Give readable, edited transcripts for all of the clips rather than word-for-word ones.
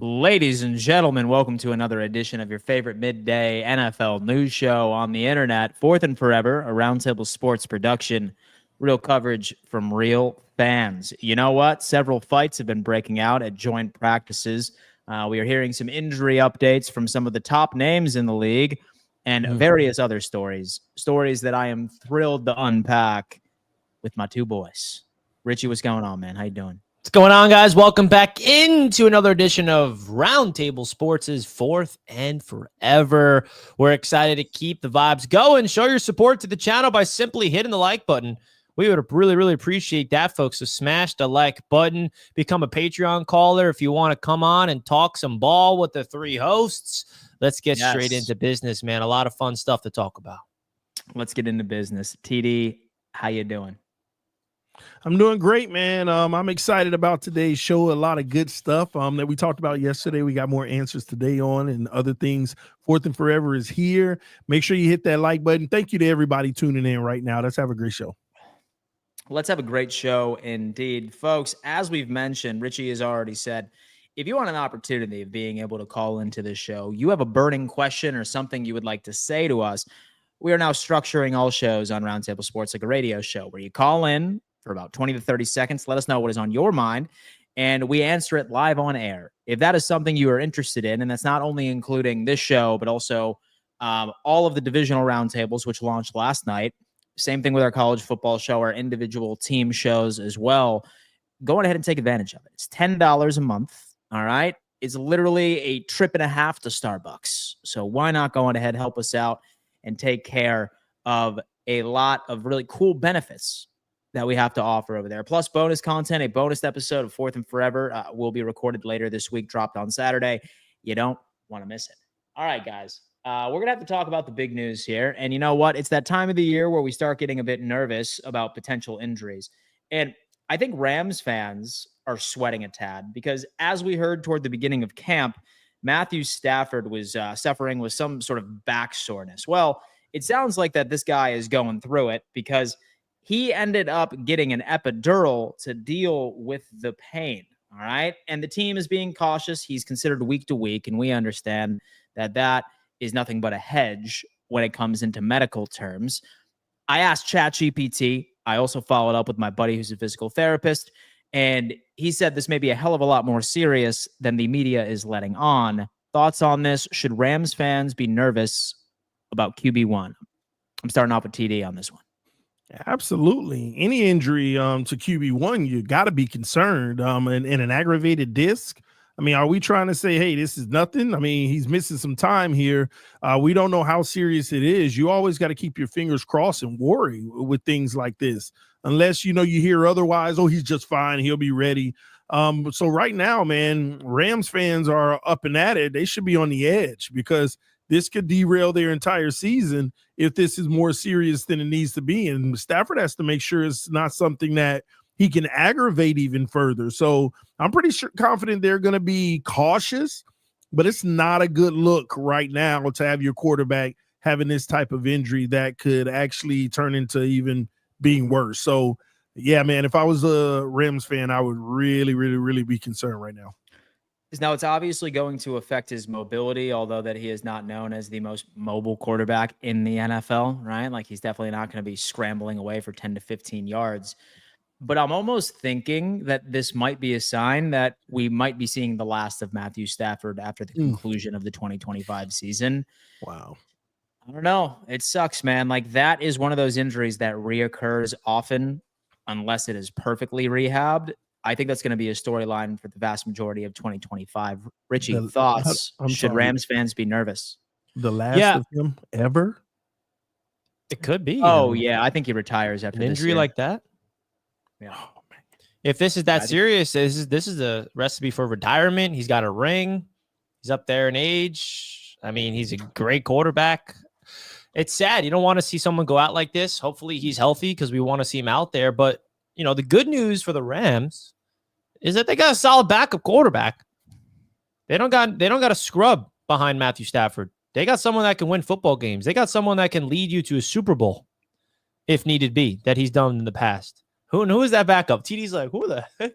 Ladies and gentlemen, welcome to another edition of your favorite midday NFL news show on the internet. Fourth and Forever, a Roundtable sports production. Real coverage from real fans. You know what? Several fights have been breaking out at joint practices. We are hearing some injury updates from some of the top names in the league and various other stories. Stories that I am thrilled to unpack with my two boys. Richie, what's going on, man? How you doing? What's going on, guys? Welcome back into another edition of Roundtable Sports' Fourth and Forever. We're excited to keep the vibes going. Show your support to the channel by simply hitting the like button. We would really appreciate that, folks. So smash the like button. Become a Patreon caller if you want to come on and talk some ball with the three hosts. Let's get straight into business, man. A lot of fun stuff to talk about. Let's get into business. TD, how you doing? I'm doing great, man. I'm excited about today's show. A lot of good stuff that we talked about yesterday. We got more answers today on and other things. Fourth and Forever is here. Make sure you hit that like button. Thank you to everybody tuning in right now. Let's have a great show. Let's have a great show indeed. Folks, as we've mentioned, Richie has already said, if you want an opportunity of being able to call into this show, you have a burning question or something you would like to say to us, we are now structuring all shows on Roundtable Sports like a radio show where you call in for about 20 to 30 seconds. Let us know what is on your mind, and we answer it live on air. If that is something you are interested in, and that's not only including this show, but also all of the divisional roundtables, which launched last night. Same thing with our college football show, our individual team shows as well. Go on ahead and take advantage of it. It's $10 a month, all right? It's literally a trip and a half to Starbucks. So why not go on ahead, help us out, and take care of a lot of really cool benefits that we have to offer over there. Plus bonus content, a bonus episode of Fourth and Forever will be recorded later this week, dropped on Saturday. You don't want to miss it. All right, guys. We're going to have to talk about the big news here. And you know what? It's that time of the year where we start getting a bit nervous about potential injuries. And I think Rams fans are sweating a tad because as we heard toward the beginning of camp, Matthew Stafford was suffering with some sort of back soreness. Well, it sounds like that this guy is going through it because he ended up getting an epidural to deal with the pain, all right? And the team is being cautious. He's considered week to week, and we understand that that is nothing but a hedge when it comes into medical terms. I asked ChatGPT. I also followed up with my buddy who's a physical therapist, and he said this may be a hell of a lot more serious than the media is letting on. Thoughts on this? Should Rams fans be nervous about QB1? I'm starting off with TD on this one. Absolutely. Any injury to QB1, you got to be concerned. And an aggravated disc. I mean, are we trying to say, hey, this is nothing? I mean, he's missing some time here. We don't know how serious it is. You always got to keep your fingers crossed and worry with things like this. Unless, you hear otherwise, oh, he's just fine. He'll be ready. So right now, man, Rams fans are up and at it. They should be on the edge because this could derail their entire season if this is more serious than it needs to be. And Stafford has to make sure it's not something that he can aggravate even further. So I'm pretty confident they're going to be cautious, but it's not a good look right now to have your quarterback having this type of injury that could actually turn into even being worse. So, yeah, man, if I was a Rams fan, I would really be concerned right now. Now, it's obviously going to affect his mobility, although that he is not known as the most mobile quarterback in the NFL, right? Like he's definitely not going to be scrambling away for 10 to 15 yards. But I'm almost thinking that this might be a sign that we might be seeing the last of Matthew Stafford after the conclusion of the 2025 season. Wow. I don't know. It sucks, man. Like that is one of those injuries that reoccurs often unless it is perfectly rehabbed. I think that's going to be a storyline for the vast majority of 2025. Richie, thoughts? Should Rams fans be nervous? The last of him ever? It could be. Oh, yeah. I think he retires after an injury like that. Yeah. Oh, man. If this is that serious, this is a recipe for retirement. He's got a ring. He's up there in age. I mean, he's a great quarterback. It's sad. You don't want to see someone go out like this. Hopefully he's healthy because we want to see him out there. But the good news for the Rams is that they got a solid backup quarterback. They don't got a scrub behind Matthew Stafford. They got someone that can win football games. They got someone that can lead you to a Super Bowl if needed be, that he's done in the past. Who is that backup? TD's like, who the heck?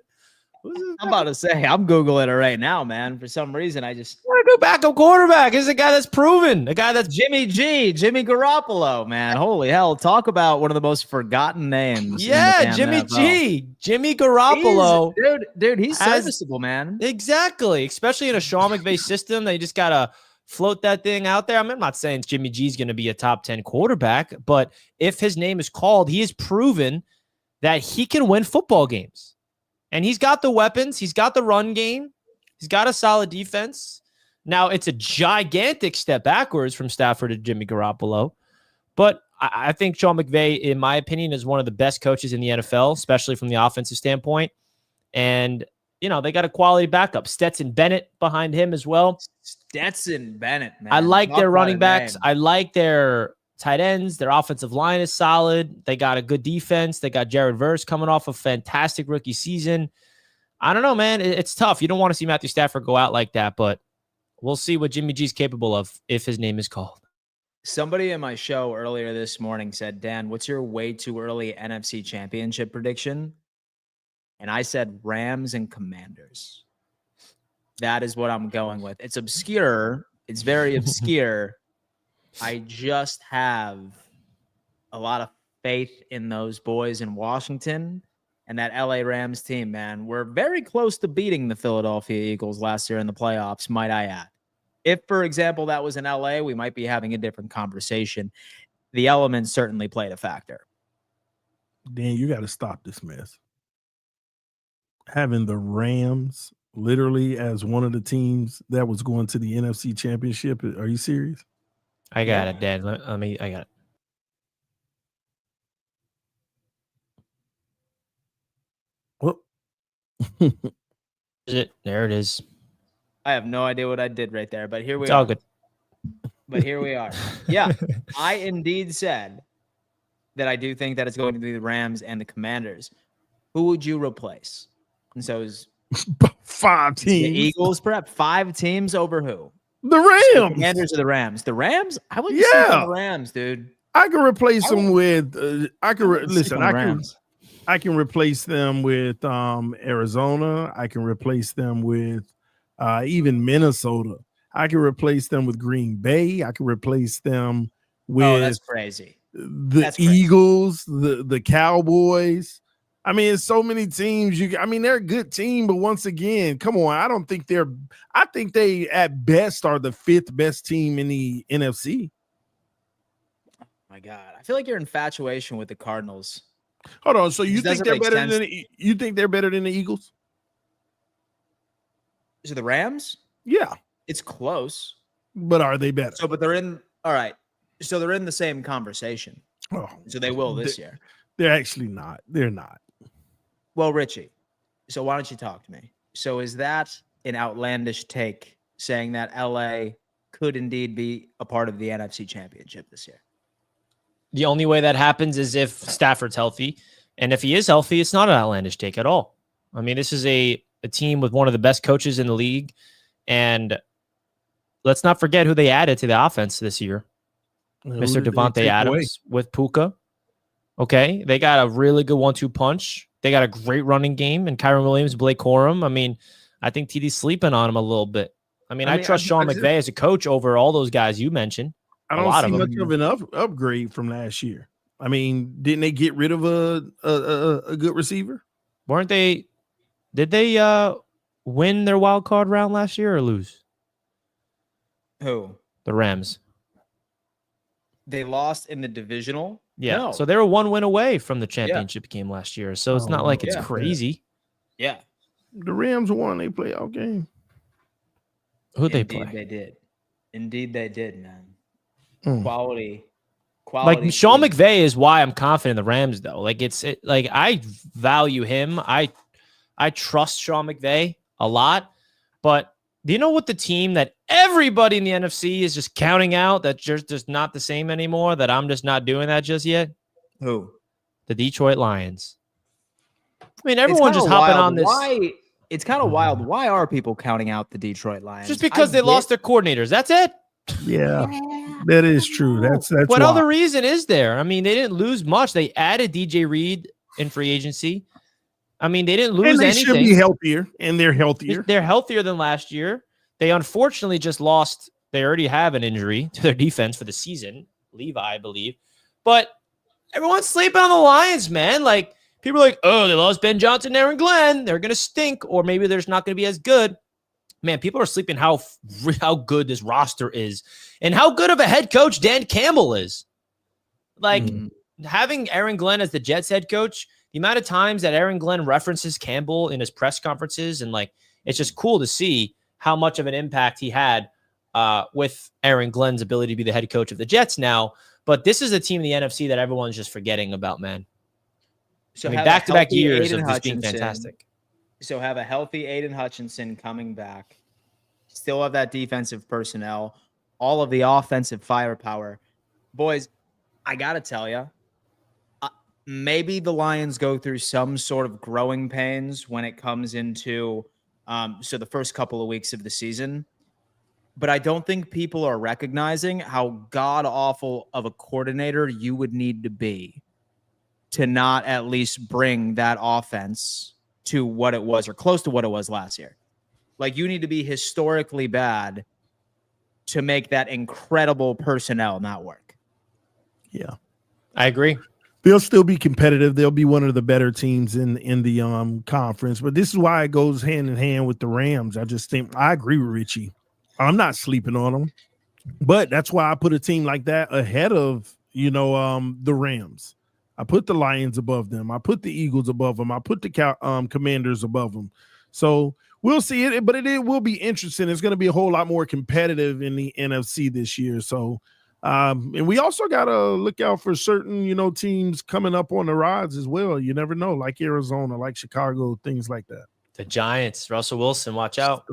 I'm about to say, I'm Googling it right now, man. For some reason, I just Go backup quarterback. This is a guy that's proven. A guy that's Jimmy Garoppolo, man. Holy hell. Talk about one of the most forgotten names. Jimmy NFL. G. Jimmy Garoppolo. Dude, he's serviceable, man. Exactly. Especially in a Sean McVay system. They just got to float that thing out there. I mean, I'm not saying Jimmy G's going to be a top 10 quarterback, but if his name is called, he has proven that he can win football games. And he's got the weapons. He's got the run game. He's got a solid defense. Now, it's a gigantic step backwards from Stafford to Jimmy Garoppolo. But I think Sean McVay, in my opinion, is one of the best coaches in the NFL, especially from the offensive standpoint. And, you know, they got a quality backup. Stetson Bennett behind him as well. Stetson Bennett, man. I like their running backs. I like their tight ends. Their offensive line is solid. They got a good defense. They got Jared Verse coming off a fantastic rookie season. I don't know, man. It's tough. You don't want to see Matthew Stafford go out like that, but we'll see what Jimmy G's capable of if his name is called. Somebody in my show earlier this morning said, Dan, what's your way too early NFC championship prediction? And I said Rams and Commanders. That is what I'm going with. It's obscure. It's very obscure. I just have a lot of faith in those boys in Washington and that LA Rams team, man. We're very close to beating the Philadelphia Eagles last year in the playoffs, might I add. If, for example, that was in LA, we might be having a different conversation. The elements certainly played a factor. Dan, you got to stop this mess. Having the Rams literally as one of the teams that was going to the NFC Championship. Are you serious? I got it, Dad. I got it. Well, there it is. I have no idea what I did right there, but here we are. It's all good. But here we are. Yeah, I indeed said that I do think that it's going to be the Rams and the Commanders. Who would you replace? And so is 5 teams. The Eagles, perhaps 5 teams over who? The Rams. So the Commanders or the Rams? The Rams? I would say the Rams, dude. I can replace them with. I can replace them with Arizona. I can replace them with even Minnesota. I can replace them with Green Bay. I can replace them with. That's crazy. That's Eagles, the Cowboys. I mean, it's so many teams. They're a good team, but once again, come on. I think they at best are the 5th best team in the NFC. Oh my God, I feel like you're infatuation with the Cardinals. Hold on. So you think they're better than the Eagles? Is it the Rams? Yeah, it's close. But are they better? But they're in. All right. So they're in the same conversation. Oh, so they will this year. They're actually not. They're not. Well, Richie, so why don't you talk to me? So is that an outlandish take saying that LA could indeed be a part of the NFC Championship this year? The only way that happens is if Stafford's healthy. And if he is healthy, it's not an outlandish take at all. I mean, this is a team with one of the best coaches in the league. And let's not forget who they added to the offense this year. Mr. Devontae Adams with Puka. Okay. They got a really good 1-2 punch. They got a great running game and Kyron Williams, Blake Corum. I mean, I think TD's sleeping on him a little bit. I mean, I trust Sean McVay as a coach over all those guys you mentioned. I don't see much of an upgrade from last year. I mean, didn't they get rid of a good receiver? Weren't they? Did they win their wild card round last year or lose? Who? The Rams. They lost in the divisional. Yeah. No. So they were 1 win away from the championship game last year. So it's not like it's crazy. Yeah. The Rams won a playoff game. Who'd they play? They did. Indeed, they did, man. Quality. Like Sean McVay is why I'm confident in the Rams, though. Like like I value him. I trust Sean McVay a lot. But do you know what the team that everybody in the NFC is just counting out that just not the same anymore? That I'm just not doing that just yet? Who? The Detroit Lions. I mean, everyone's just hopping on this. It's kind of wild. Why are people counting out the Detroit Lions? Just because they lost their coordinators. That's it. Yeah, that is true. That's what other reason is there? I mean, they didn't lose much. They added DJ Reed in free agency. I mean, they didn't lose and they anything. should be healthier, and they're healthier. They're healthier than last year. They unfortunately just lost. They already have an injury to their defense for the season, Levi, I believe. But everyone's sleeping on the Lions, man. Like, people are like, oh, they lost Ben Johnson, Aaron Glenn. They're going to stink, or maybe they're not going to be as good. Man, people are sleeping how good this roster is and how good of a head coach Dan Campbell is. Like, having Aaron Glenn as the Jets head coach, the amount of times that Aaron Glenn references Campbell in his press conferences, and like, it's just cool to see how much of an impact he had with Aaron Glenn's ability to be the head coach of the Jets now. But this is a team in the NFC that everyone's just forgetting about, man. So back-to-back years of this being fantastic. So have a healthy Aiden Hutchinson coming back. Still have that defensive personnel, all of the offensive firepower. Boys, I got to tell you, maybe the Lions go through some sort of growing pains when it comes into the first couple of weeks of the season. But I don't think people are recognizing how god-awful of a coordinator you would need to be to not at least bring that offense to what it was or close to what it was last year. Like, you need to be historically bad to make that incredible personnel not work. Yeah, I agree. They'll still be competitive. They'll be one of the better teams in the conference. But this is why it goes hand in hand with the Rams. I just think I agree with Richie. I'm not sleeping on them, but that's why I put a team like that ahead of the Rams. I put the Lions above them. I put the Eagles above them. I put the Commanders above them. So we'll see it, but it will be interesting. It's going to be a whole lot more competitive in the NFC this year. So. And we also got to look out for certain, teams coming up on the rods as well. You never know, like Arizona, like Chicago, things like that. The Giants, Russell Wilson, watch out.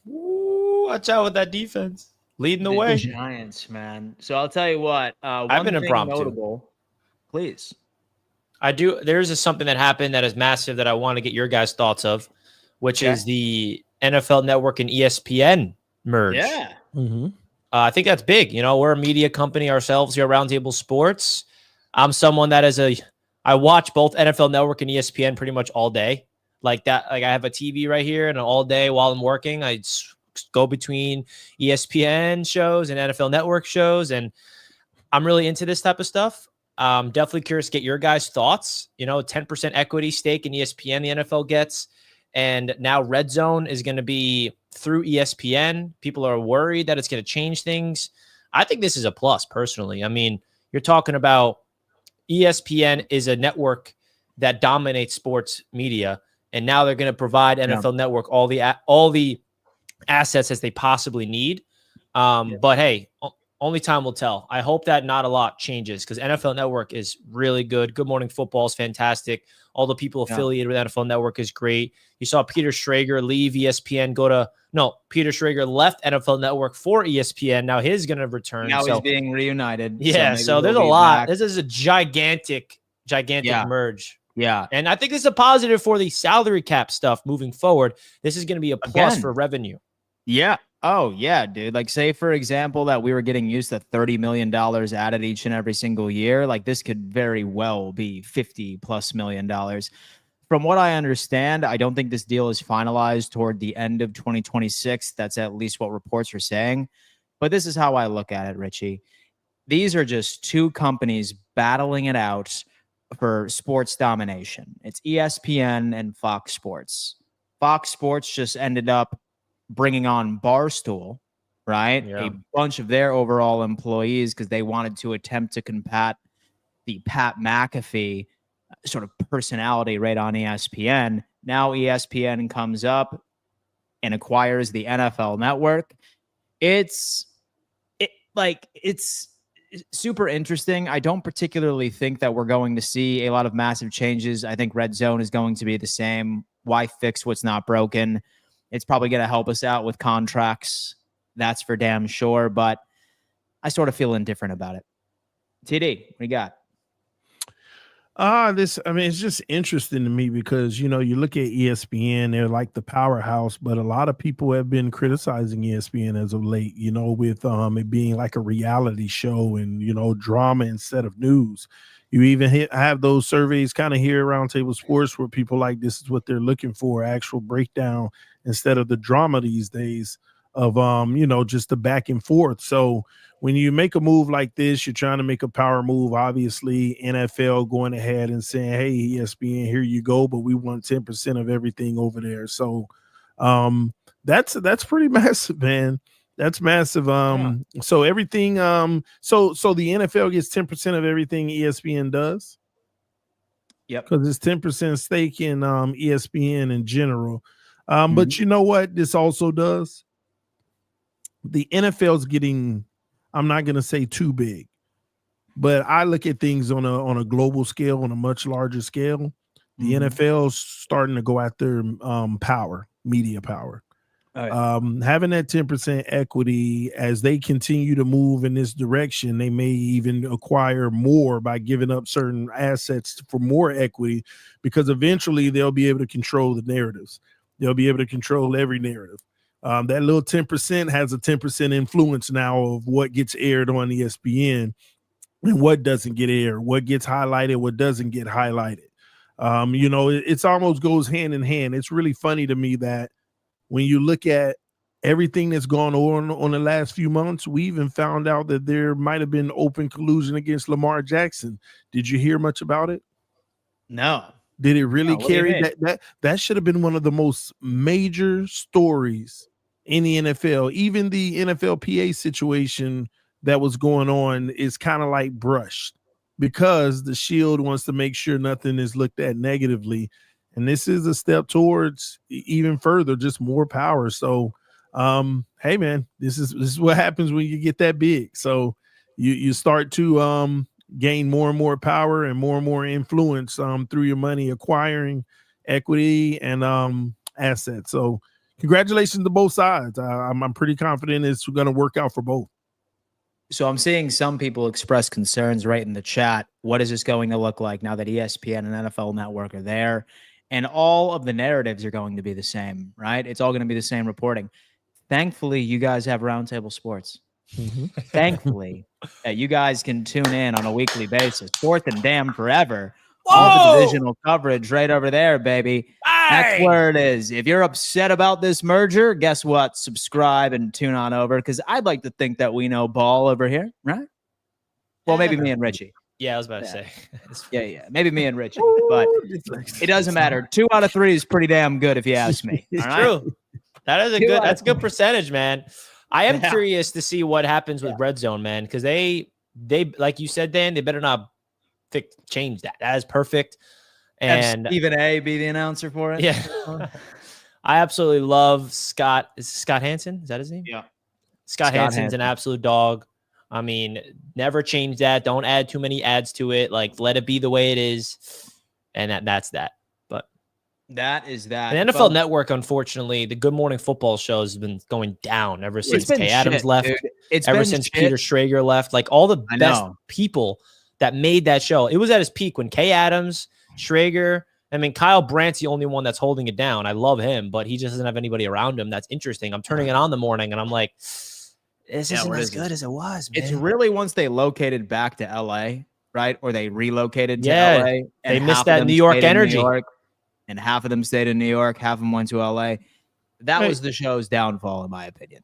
Ooh, watch out with that defense. Leading the way. Giants, man. So I'll tell you what. I've been impromptu. Notable, please. I do. There's something that happened that is massive that I want to get your guys' thoughts of, which is the NFL Network and ESPN merge. Yeah. Mm-hmm. I think that's big. We're a media company ourselves here at Roundtable Sports. I'm someone that I watch both NFL Network and ESPN pretty much all day. Like that. Like, I have a TV right here, and all day while I'm working, I go between ESPN shows and NFL Network shows, and I'm really into this type of stuff. Definitely curious to get your guys' thoughts. 10% equity stake in ESPN the NFL gets, and now Red Zone is going to be through ESPN. People are worried that it's going to change things. I think this is a plus, personally. I mean, you're talking about ESPN is a network that dominates sports media, and now they're going to provide NFL Network all the assets as they possibly need. But hey, only time will tell. I hope that not a lot changes, because NFL Network is really good. Good Morning Football is fantastic. All the people affiliated with NFL Network is great. You saw Peter Schrager leave ESPN, Peter Schrager left NFL Network for ESPN. Now he's going to return. Now he's being reunited. Yeah, so there's a lot. This is a gigantic merge. Yeah. And I think this is a positive for the salary cap stuff moving forward. This is going to be a plus for revenue. Yeah. Oh, yeah, dude. Like, say, for example, that we were getting used to $30 million added each and every single year. Like, this could very well be $50+ million. From what I understand, I don't think this deal is finalized toward the end of 2026. That's at least what reports are saying. But this is how I look at it, Richie. These are just two companies battling it out for sports domination. It's ESPN and Fox Sports. Fox Sports just ended up bringing on Barstool, right? Yeah. A bunch of their overall employees, because they wanted to attempt to combat the Pat McAfee sort of personality right on ESPN. Now ESPN comes up and acquires the NFL Network. It's super interesting. I don't particularly think that we're going to see a lot of massive changes. I think Red Zone is going to be the same. Why fix what's not broken? It's probably going to help us out with contracts. That's for damn sure. But I sort of feel indifferent about it. TD, what do you got? It's just interesting to me because, you look at ESPN, they're like the powerhouse, but a lot of people have been criticizing ESPN as of late, with it being like a reality show and, drama instead of news. You even have those surveys kind of here around Roundtable Sports where people like this is what they're looking for, actual breakdown instead of the drama these days of just the back and forth. So when you make a move like this, you're trying to make a power move. Obviously, NFL going ahead and saying, "Hey, ESPN, here you go," but we want 10% of everything over there. So that's pretty massive, man. That's massive. So everything. So the NFL gets 10% of everything ESPN does. Yep. Because it's 10% stake in ESPN in general. But you know what? This also does. The NFL's getting, I'm not going to say too big, but I look at things on a global scale, on a much larger scale. The NFL's starting to go after power, media power. Having that 10% equity as they continue to move in this direction, they may even acquire more by giving up certain assets for more equity, because eventually they'll be able to control the narratives. They'll be able to control every narrative. That little 10% has a 10% influence now of what gets aired on ESPN and what doesn't get aired, what gets highlighted, what doesn't get highlighted. It's almost goes hand in hand. It's really funny to me that when you look at everything that's gone on the last few months, we even found out that there might have been open collusion against Lamar Jackson. Did you hear much about it? No. Did it really carry that should have been one of the most major stories in the NFL. Even the NFLPA situation that was going on is kind of like brushed because the Shield wants to make sure nothing is looked at negatively. And this is a step towards even further, just more power. So, hey man, this is what happens when you get that big. So you start to gain more and more power and more influence through your money, acquiring equity and assets. So congratulations to both sides. I'm pretty confident it's going to work out for both. So I'm seeing some people express concerns right in the chat. What is this going to look like now that ESPN and NFL Network are there? And all of the narratives are going to be the same, right? It's all going to be the same reporting. Thankfully, you guys have Roundtable Sports. Thankfully, you guys can tune in on a weekly basis. Fourth and damn forever. Whoa! All the divisional coverage right over there, baby. That's where it is. If you're upset about this merger, guess what? Subscribe and tune on over, because I'd like to think that we know ball over here, right? Well, maybe me and Richie. Yeah, I was about to say. Yeah. Maybe me and Richie, but it doesn't matter. 2 out of 3 is pretty damn good if you ask me. It's all true. Right? That's a good percentage, man. I am curious to see what happens with Red Zone, man, because they like you said, Dan, they better not change that. That is perfect. And Stephen A be the announcer for it. Yeah. I absolutely love Scott. Is Scott Hansen? Is that his name? Yeah. Scott Hansen's an absolute dog. I mean, never change that. Don't add too many ads to it. Like, let it be the way it is. And that's that. But that is that. The NFL Network, unfortunately, the Good Morning Football show has been going down ever since Kay Adams left. Ever since Peter Schrager left. Like, all the best people that made that show. It was at its peak when Kay Adams, Schrager, I mean, Kyle Brandt's the only one that's holding it down. I love him, but he just doesn't have anybody around him. That's interesting. I'm turning it on in the morning, and I'm like, this isn't as good as it was, man. It's really once they located back to LA, right? Or they relocated to LA. And they missed that New York energy. And half of them stayed in New York. Half of them went to LA. That was the show's downfall, in my opinion.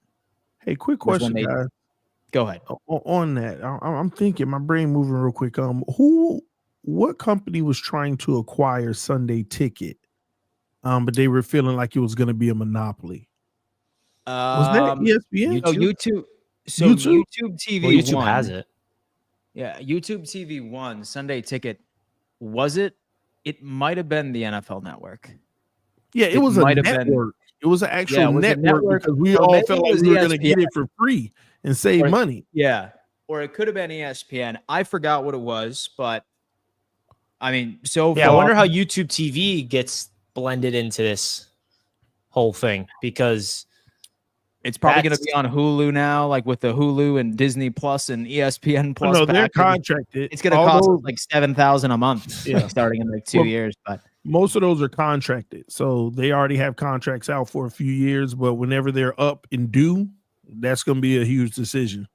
Hey, quick question, guys. Go ahead. On that, I'm thinking, my brain moving real quick. What company was trying to acquire Sunday Ticket, but they were feeling like it was going to be a monopoly? Was that ESPN? YouTube. So YouTube TV. Well, YouTube has it. Yeah, YouTube TV 1 Sunday Ticket. Was it? It might have been the NFL Network. Yeah, it was a network. It was an actual network because we all felt like we were going to get it for free and save money. Yeah, or it could have been ESPN. I forgot what it was, but I mean, far, I wonder how YouTube TV gets blended into this whole thing, because it's probably going to be on Hulu now, like with the Hulu and Disney Plus and ESPN Plus. No, they're contracted. It's going to cost like $7,000 a month, starting in like 2 years. But most of those are contracted, so they already have contracts out for a few years. But whenever they're up and due, that's going to be a huge decision.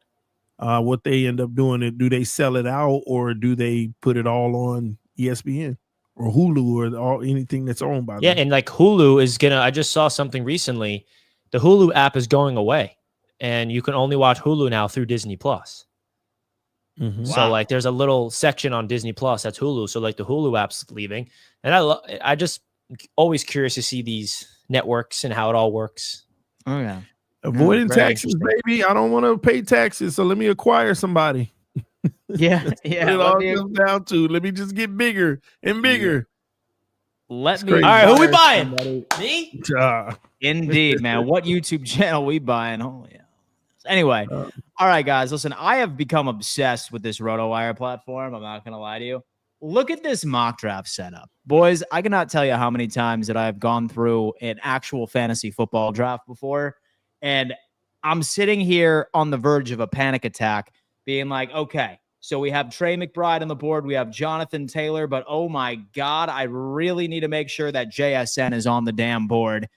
what they end up doing. Do they sell it out or do they put it all on ESPN or Hulu or anything that's owned by them? Yeah, and like Hulu is gonna. I just saw something recently. The Hulu app is going away, and you can only watch Hulu now through Disney Plus. Mm-hmm. So like, there's a little section on Disney Plus that's Hulu. So like, the Hulu app's leaving, and I just always curious to see these networks and how it all works. Oh yeah, avoiding taxes, baby. I don't want to pay taxes, so let me acquire somebody. Yeah. It all comes down to let me just get bigger and bigger. Let me. Crazy. All right, who we buying? Me? Indeed, man. What YouTube channel we buying? Oh yeah. Anyway, all right, guys. Listen, I have become obsessed with this Rotowire platform. I'm not gonna lie to you. Look at this mock draft setup, boys. I cannot tell you how many times that I've gone through an actual fantasy football draft before, and I'm sitting here on the verge of a panic attack, being like, okay. So we have Trey McBride on the board. We have Jonathan Taylor. But, oh, my God, I really need to make sure that JSN is on the damn board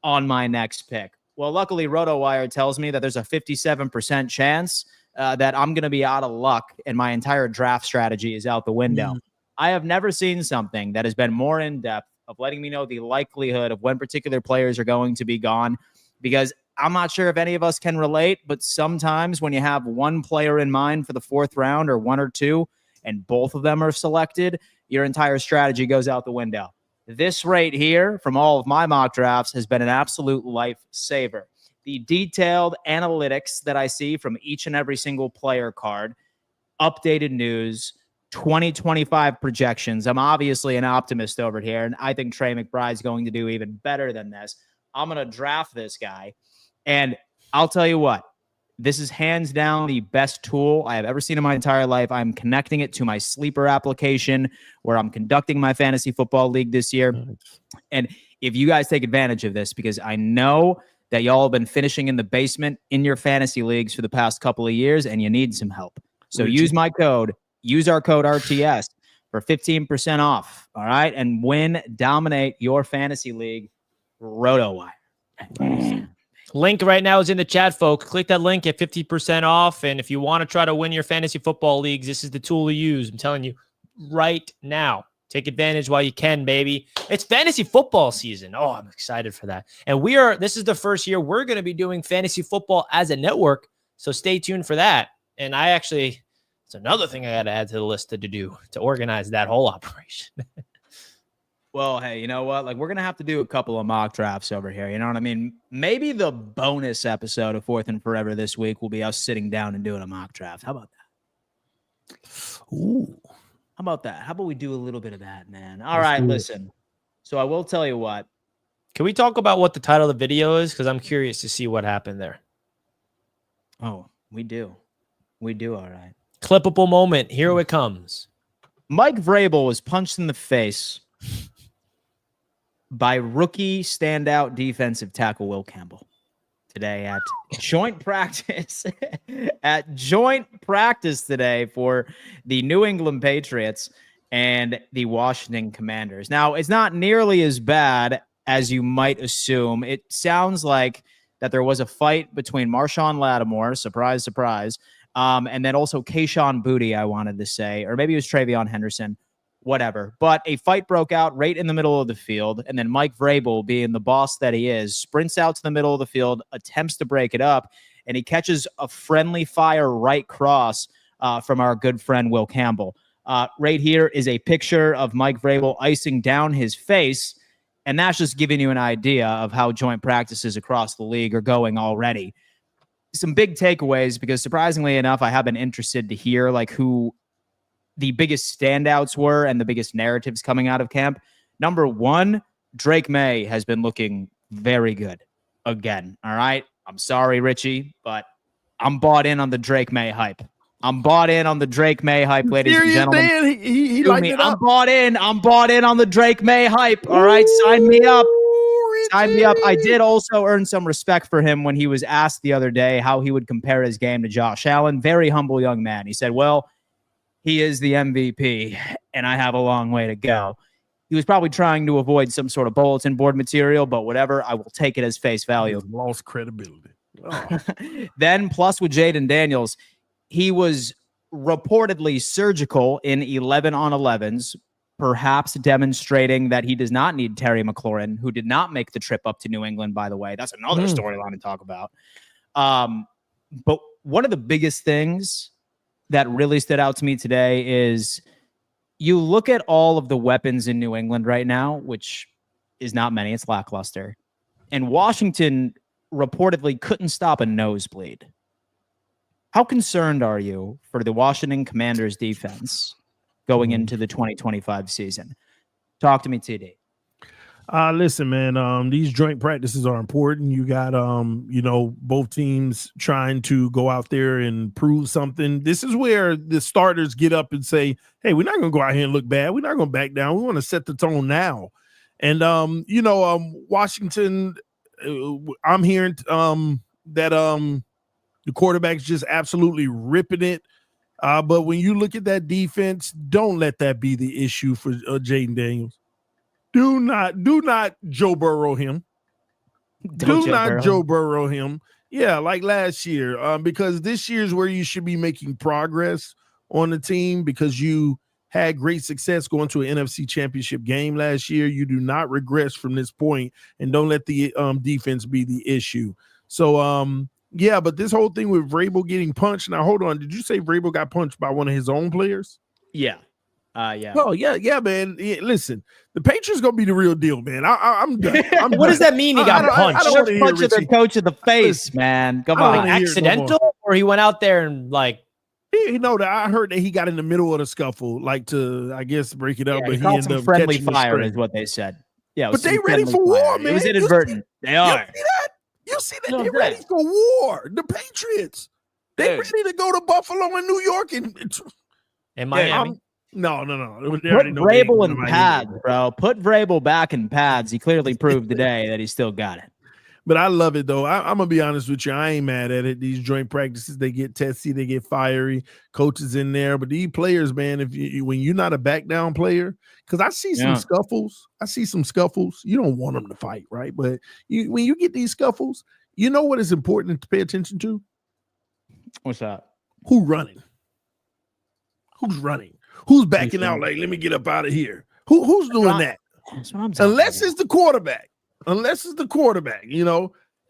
on my next pick. Well, luckily, Rotowire tells me that there's a 57% chance that I'm going to be out of luck and my entire draft strategy is out the window. I have never seen something that has been more in-depth of letting me know the likelihood of when particular players are going to be gone, because I'm not sure if any of us can relate, but sometimes when you have one player in mind for the fourth round or one or two, and both of them are selected, your entire strategy goes out the window. This right here from all of my mock drafts has been an absolute lifesaver. The detailed analytics that I see from each and every single player card, updated news, 2025 projections. I'm obviously an optimist over here, and I think Trey McBride's going to do even better than this. I'm going to draft this guy. And I'll tell you what, this is hands down the best tool I have ever seen in my entire life. I'm connecting it to my sleeper application where I'm conducting my fantasy football league this year. Nice. And if you guys take advantage of this, because I know that y'all have been finishing in the basement in your fantasy leagues for the past couple of years and you need some help. So use our code RTS for 15% off. All right. And dominate your fantasy league, Rotowire. Link right now is in the chat, folks. Click that link, get 50% off. And if you want to try to win your fantasy football leagues, this is the tool to use. I'm telling you right now. Take advantage while you can, baby. It's fantasy football season. Oh, I'm excited for that. And this is the first year we're going to be doing fantasy football as a network. So stay tuned for that. And it's another thing I got to add to the list to do to organize that whole operation. Well, hey, you know what? Like, we're going to have to do a couple of mock drafts over here. You know what I mean? Maybe the bonus episode of Fourth and Forever this week will be us sitting down and doing a mock draft. How about that? Ooh. How about that? How about we do a little bit of that, man? All right, listen. So I will tell you what. Can we talk about what the title of the video is? Because I'm curious to see what happened there. Oh, we do. We do, all right. Clippable moment. Here it comes. Mike Vrabel was punched in the face by rookie standout defensive tackle Will Campbell today at joint practice. At joint practice today for the New England Patriots and the Washington Commanders. Now, it's not nearly as bad as you might assume. It sounds like that there was a fight between Marshawn Lattimore, surprise, surprise, and then also Kayshon Boutte, I wanted to say, or maybe it was Travion Henderson. Whatever. But a fight broke out right in the middle of the field. And then Mike Vrabel, being the boss that he is, sprints out to the middle of the field, attempts to break it up, and he catches a friendly fire right cross from our good friend Will Campbell. Right here is a picture of Mike Vrabel icing down his face. And that's just giving you an idea of how joint practices across the league are going already. Some big takeaways, because surprisingly enough, I have been interested to hear like who the biggest standouts were and the biggest narratives coming out of camp. Number one, Drake May has been looking very good again. All right. I'm sorry, Richie, but I'm bought in on the Drake May hype. I'm bought in on the Drake May hype, ladies and gentlemen. Man, he liked it up. I'm bought in on the Drake May hype. All right. Sign me up. Sign me up. I did also earn some respect for him when he was asked the other day how he would compare his game to Josh Allen. Very humble young man. He said, well, he is the MVP, and I have a long way to go. He was probably trying to avoid some sort of bulletin board material, but whatever, I will take it as face value. Lost credibility. Oh. Then, plus with Jaden Daniels, he was reportedly surgical in 11 on 11s, perhaps demonstrating that he does not need Terry McLaurin, who did not make the trip up to New England, by the way. That's another storyline to talk about. But one of the biggest things that really stood out to me today is you look at all of the weapons in New England right now, which is not many. It's lackluster. And Washington reportedly couldn't stop a nosebleed. How concerned are you for the Washington Commanders defense going into the 2025 season? Talk to me, TD. Listen, man, these joint practices are important. You got, both teams trying to go out there and prove something. This is where the starters get up and say, hey, we're not going to go out here and look bad. We're not going to back down. We want to set the tone now. And, Washington, I'm hearing that the quarterback's just absolutely ripping it. But when you look at that defense, don't let that be the issue for Jaden Daniels. Do not Joe Burrow him. Do not Joe Burrow him. Yeah, like last year, because this year's where you should be making progress on the team because you had great success going to an NFC championship game last year. You do not regress from this point, and don't let the defense be the issue. So, yeah, but this whole thing with Vrabel getting punched. Now, hold on. Did you say Vrabel got punched by one of his own players? Yeah. Yeah. Oh, yeah, man. Yeah, listen, the Patriots gonna be the real deal, man. I'm done. What does that mean? He got punched. I don't punch the coach in the face, man. Come on, accidental, or he went out there and like. That I heard that he got in the middle of the scuffle, like to, I guess, break it up. Yeah, but he ended up friendly catching fire, is what they said. Yeah, but they ready for war, man. It was inadvertent. They are. You see that? They're ready for war. The Patriots. They ready to go to Buffalo and New York and Miami. No. Put Vrabel in pads, bro. Put Vrabel back in pads. He clearly proved today that he still got it. But I love it, though. I'm going to be honest with you. I ain't mad at it. These joint practices, they get testy, they get fiery. Coaches in there. But these players, man, when you're not a back down player, because I see some scuffles. You don't want them to fight, right? But when you get these scuffles, you know what is important to pay attention to? What's that? Who's running? Who's backing out? Like, let me get up out of here. Who's doing that? Unless it's the quarterback.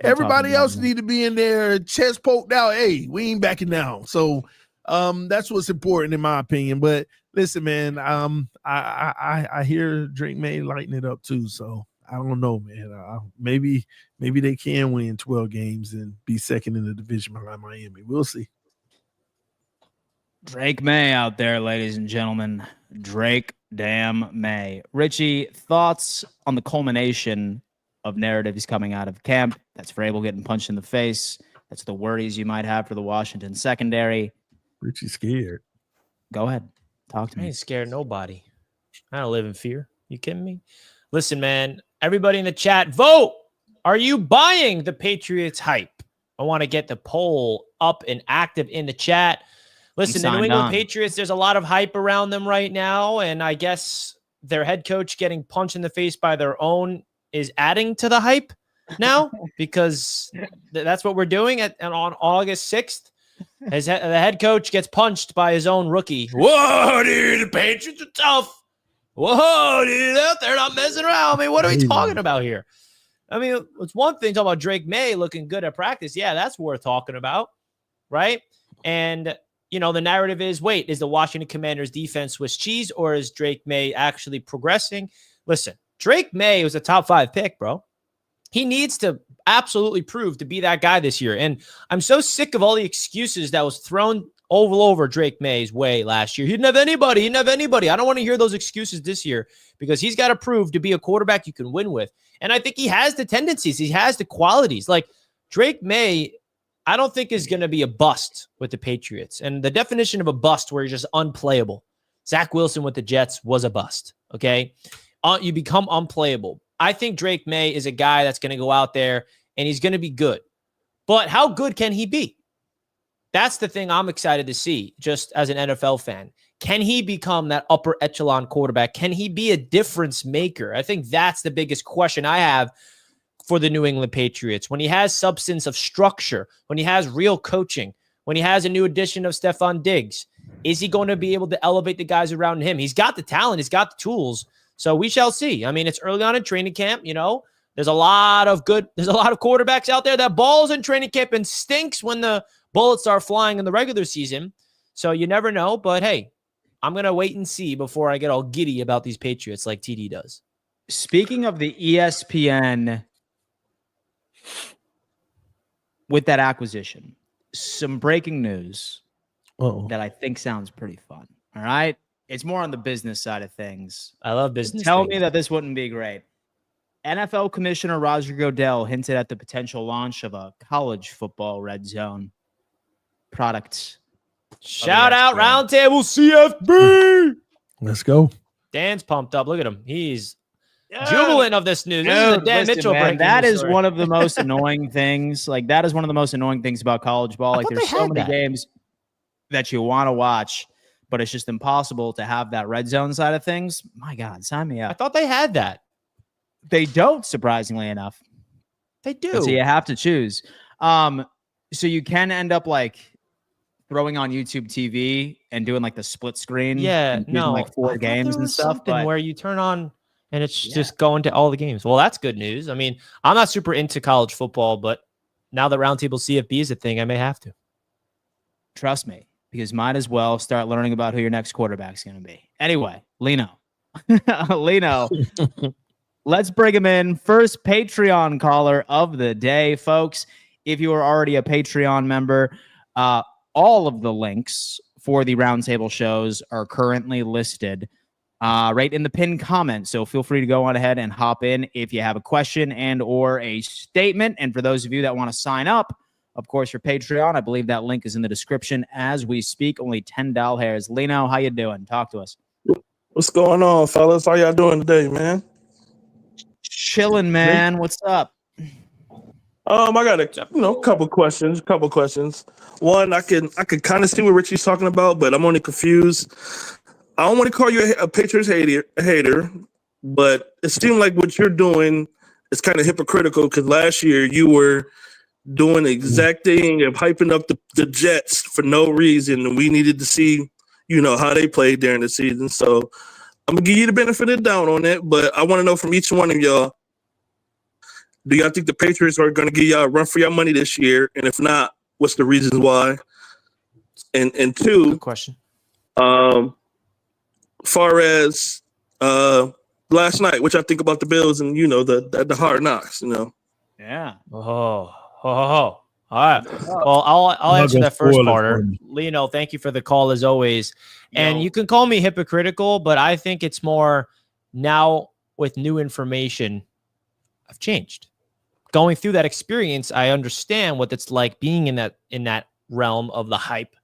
Everybody else need to be in there, chest poked out. Hey, we ain't backing down. So, that's what's important in my opinion. But listen, man, I hear Drake May lighting it up too. So I don't know, man. Maybe they can win 12 games and be second in the division behind Miami. We'll see. Drake May out there, ladies and gentlemen. Drake damn May. Richie, thoughts on the culmination of narratives coming out of camp? That's Vrabel getting punched in the face. That's the worries you might have for the Washington secondary. Richie's scared. Go ahead. Talk to me. I ain't scared of nobody. I don't live in fear. You kidding me? Listen, man, everybody in the chat, vote. Are you buying the Patriots hype? I want to get the poll up and active in the chat. Listen, the New England Patriots, there's a lot of hype around them right now, and I guess their head coach getting punched in the face by their own is adding to the hype now because that's what we're doing on August 6th. The head coach gets punched by his own rookie. Whoa, dude, the Patriots are tough. Whoa, dude, they're not messing around. I mean, what are we talking about here? I mean, it's one thing talking about Drake May looking good at practice. Yeah, that's worth talking about, right? And the narrative is, wait, is the Washington Commanders defense Swiss cheese, or is Drake May actually progressing? Listen, Drake May was a top 5 pick, bro. He needs to absolutely prove to be that guy this year. And I'm so sick of all the excuses that was thrown all over Drake May's way last year. He didn't have anybody. I don't want to hear those excuses this year because he's got to prove to be a quarterback you can win with. And I think he has the tendencies. He has the qualities. Like Drake May, I don't think is going to be a bust with the Patriots. And the definition of a bust where you're just unplayable. Zach Wilson with the Jets was a bust. Okay. You become unplayable. I think Drake May is a guy that's going to go out there and he's going to be good. But how good can he be? That's the thing I'm excited to see just as an NFL fan. Can he become that upper echelon quarterback? Can he be a difference maker? I think that's the biggest question I have for the New England Patriots. When he has substance of structure, when he has real coaching, when he has a new addition of Stephon Diggs? Is he going to be able to elevate the guys around him? He's got the talent. He's got the tools. So we shall see. I mean, it's early on in training camp. There's a lot of quarterbacks out there that balls in training camp and stinks when the bullets are flying in the regular season. So you never know. But hey, I'm going to wait and see before I get all giddy about these Patriots like TD does. Speaking of the ESPN with that acquisition, some breaking news that I think sounds pretty fun. All right. It's more on the business side of things. I love business. Tell me that this wouldn't be great. NFL Commissioner Roger Goodell hinted at the potential launch of a college football red zone product. Shout out Roundtable CFB. Let's go. Dan's pumped up. Look at him. He's jubilant of this news. This is a Dan Mitchell man, breaking that news is story. one of the most annoying things. Like, that is one of the most annoying things about college ball. Like, there's so many games that you want to watch, but it's just impossible to have that red zone side of things. My God, sign me up. I thought they had that. They don't, surprisingly enough. They do. So you have to choose. So you can end up like throwing on YouTube TV and doing like the split screen. Yeah, no, like 4 games and stuff. But where you turn on and it's just going to all the games. Well, that's good news. I mean, I'm not super into college football, but now that Roundtable CFB is a thing, I may have to. Trust me, because might as well start learning about who your next quarterback's going to be. Anyway, Lino. Let's bring him in. First Patreon caller of the day, folks. If you are already a Patreon member, all of the links for the Roundtable shows are currently listed right in the pinned comment. So feel free to go on ahead and hop in if you have a question and or a statement. And for those of you that want to sign up, of course, for Patreon, I believe that link is in the description as we speak. Only $10 hairs. Lino, how you doing? Talk to us. What's going on, fellas? How y'all doing today, man? Chilling, man. What's up? I got a couple questions. One, I can kind of see what Richie's talking about, but I'm only confused. I don't want to call you a Patriots hater, but it seemed like what you're doing is kind of hypocritical because last year you were doing the exact thing of hyping up the Jets for no reason, and we needed to see, how they played during the season. So I'm gonna give you the benefit of the doubt on it, but I want to know from each one of y'all, do y'all think the Patriots are going to give y'all a run for your money this year? And if not, what's the reasons why? And two, good question. Far as last night, which I think about the Bills and the hard knocks, Yeah. Oh. All right. Well, I'll answer that first part. Lino, thank you for the call as always. And you can call me hypocritical, but I think it's more now with new information, I've changed. Going through that experience, I understand what it's like being in that realm of the hype.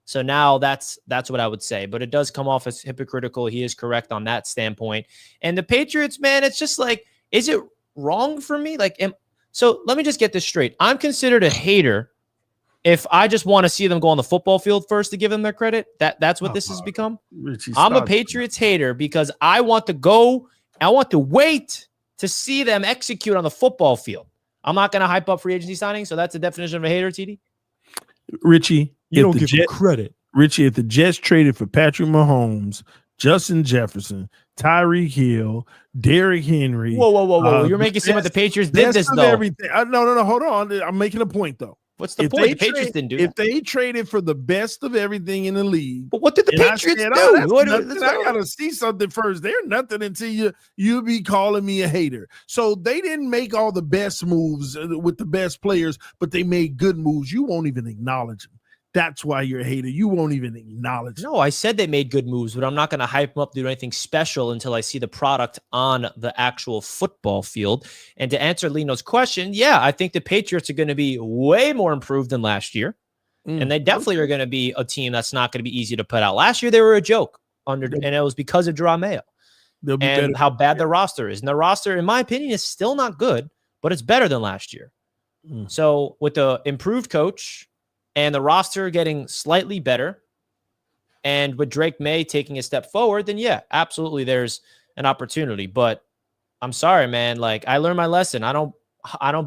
So now that's what I would say. But it does come off as hypocritical. He is correct on that standpoint. And the Patriots, man, it's just like, is it wrong for me? So let me just get this straight. I'm considered a hater if I just want to see them go on the football field first to give them their credit. That's what this has become. Richie, I'm a Patriots hater because I want to wait to see them execute on the football field. I'm not going to hype up free agency signings, so that's the definition of a hater, TD. Richie, you don't give them credit. Richie, if the Jets traded for Patrick Mahomes, Justin Jefferson, Tyreek Hill, Derrick Henry. Whoa. You're making it seem like the Patriots did this, though. Everything. No. Hold on. I'm making a point, though. What's the point? The Patriots didn't do that. If they traded for the best of everything in the league. But what did the Patriots do? I got to see something first. They're nothing until you be calling me a hater. So they didn't make all the best moves with the best players, but they made good moves. You won't even acknowledge them. That's why you're a hater. You won't even acknowledge. No, I said they made good moves, but I'm not going to hype them up to do anything special until I see the product on the actual football field. And to answer Lino's question, yeah, I think the Patriots are going to be way more improved than last year. And they definitely are going to be a team that's not going to be easy to put out. Last year, they were a joke, and it was because of Draw Mayo and how bad their roster is. And their roster, in my opinion, is still not good, but it's better than last year. So with the improved coach and the roster getting slightly better, and with Drake May taking a step forward, then yeah, absolutely there's an opportunity. But I'm sorry, man. I learned my lesson. I don't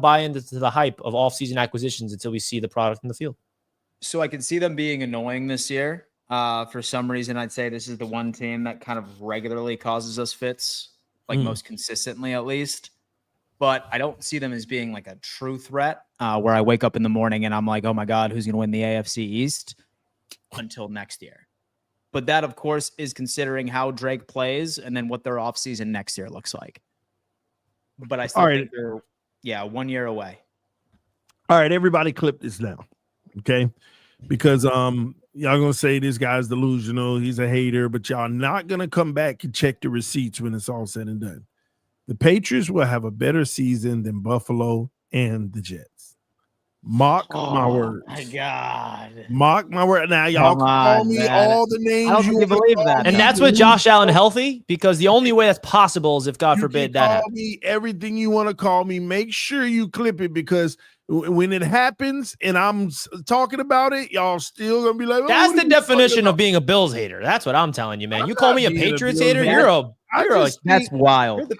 buy into the hype of off-season acquisitions until we see the product in the field. So I can see them being annoying this year. For some reason, I'd say this is the one team that kind of regularly causes us fits, like most consistently at least. But I don't see them as being like a true threat where I wake up in the morning and I'm like, oh my God, who's going to win the AFC East until next year? But that, of course, is considering how Drake plays and then what their offseason next year looks like. But I still think they're, 1 year away. All right, everybody clip this now, okay? Because y'all gonna say this guy's delusional, he's a hater, but y'all not gonna come back and check the receipts when it's all said and done. The Patriots will have a better season than Buffalo and the Jets. Mark my words. My God. Mark my word. Now y'all can call me all the names. I don't think you believe that. And that's with Josh Allen healthy, because the only way that's possible is if God forbid that happens. Call me everything you want to call me. Make sure you clip it, because when it happens and I'm talking about it, y'all still gonna be like, that's the definition of being a Bills hater. That's what I'm telling you, man. You call me a Patriots hater, that's wild.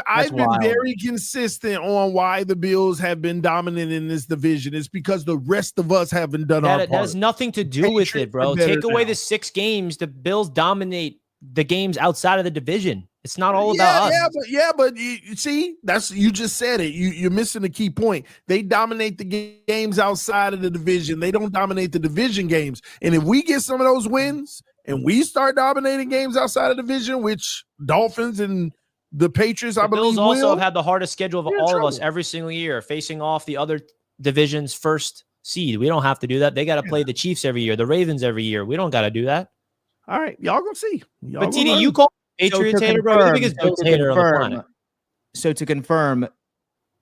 I've been very consistent on why the Bills have been dominant in this division. It's because the rest of us haven't done our part. That has nothing to do with it, bro. Take away the 6 games. The Bills dominate the games outside of the division. It's not all about us. But you see, you just said it. You're missing the key point. They dominate the games outside of the division. They don't dominate the division games. And if we get some of those wins and we start dominating games outside of the division, which Dolphins and the Patriots, I believe, Bills also have had the hardest schedule of all of us every single year, facing off the other division's first seed. We don't have to do that. They got to play the Chiefs every year, the Ravens every year. We don't got to do that. All right, y'all gonna see. But TD, you call Patriots hater, bro. You're the biggest Bills hater on the planet. So to confirm,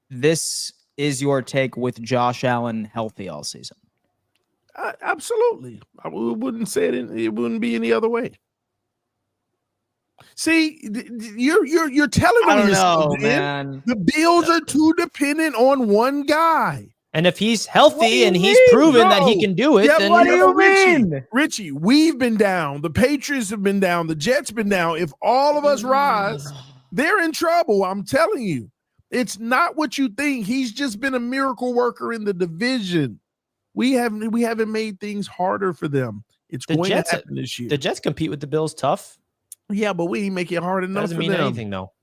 this is your take with Josh Allen healthy all season? Absolutely. I wouldn't say it wouldn't be any other way. See, you're telling them yourself, man. The Bills are too dependent on one guy. And if he's healthy and he's proven that he can do it, then what do you mean? Richie, we've been down. The Patriots have been down. The Jets been down. If all of us rise, they're in trouble. I'm telling you. It's not what you think. He's just been a miracle worker in the division. We haven't made things harder for them. It's going to happen this year. The Jets compete with the Bills tough. Yeah, but we ain't make it hard enough. Doesn't mean anything, though.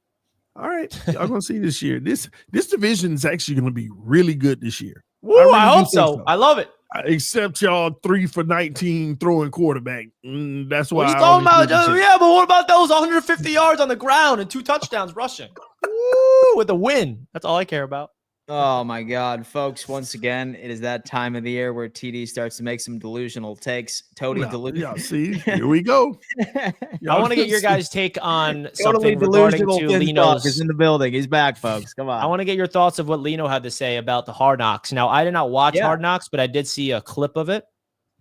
All right, y'all gonna see this year. This division is actually gonna be really good this year. Woo, I hope so. I love it. Except y'all 3 for 19 throwing quarterback. That's why. What you talking about? Yeah, but what about those 150 yards on the ground and 2 touchdowns rushing? Woo, with a win. That's all I care about. Oh my God, folks! Once again, it is that time of the year where TD starts to make some delusional takes. Totally delusional. Yeah, see, here we go. I want to get your guys' take on something regarding to Lino's. Is in the building. He's back, folks. Come on. I want to get your thoughts of what Lino had to say about the Hard Knocks. Now, I did not watch Hard Knocks, but I did see a clip of it.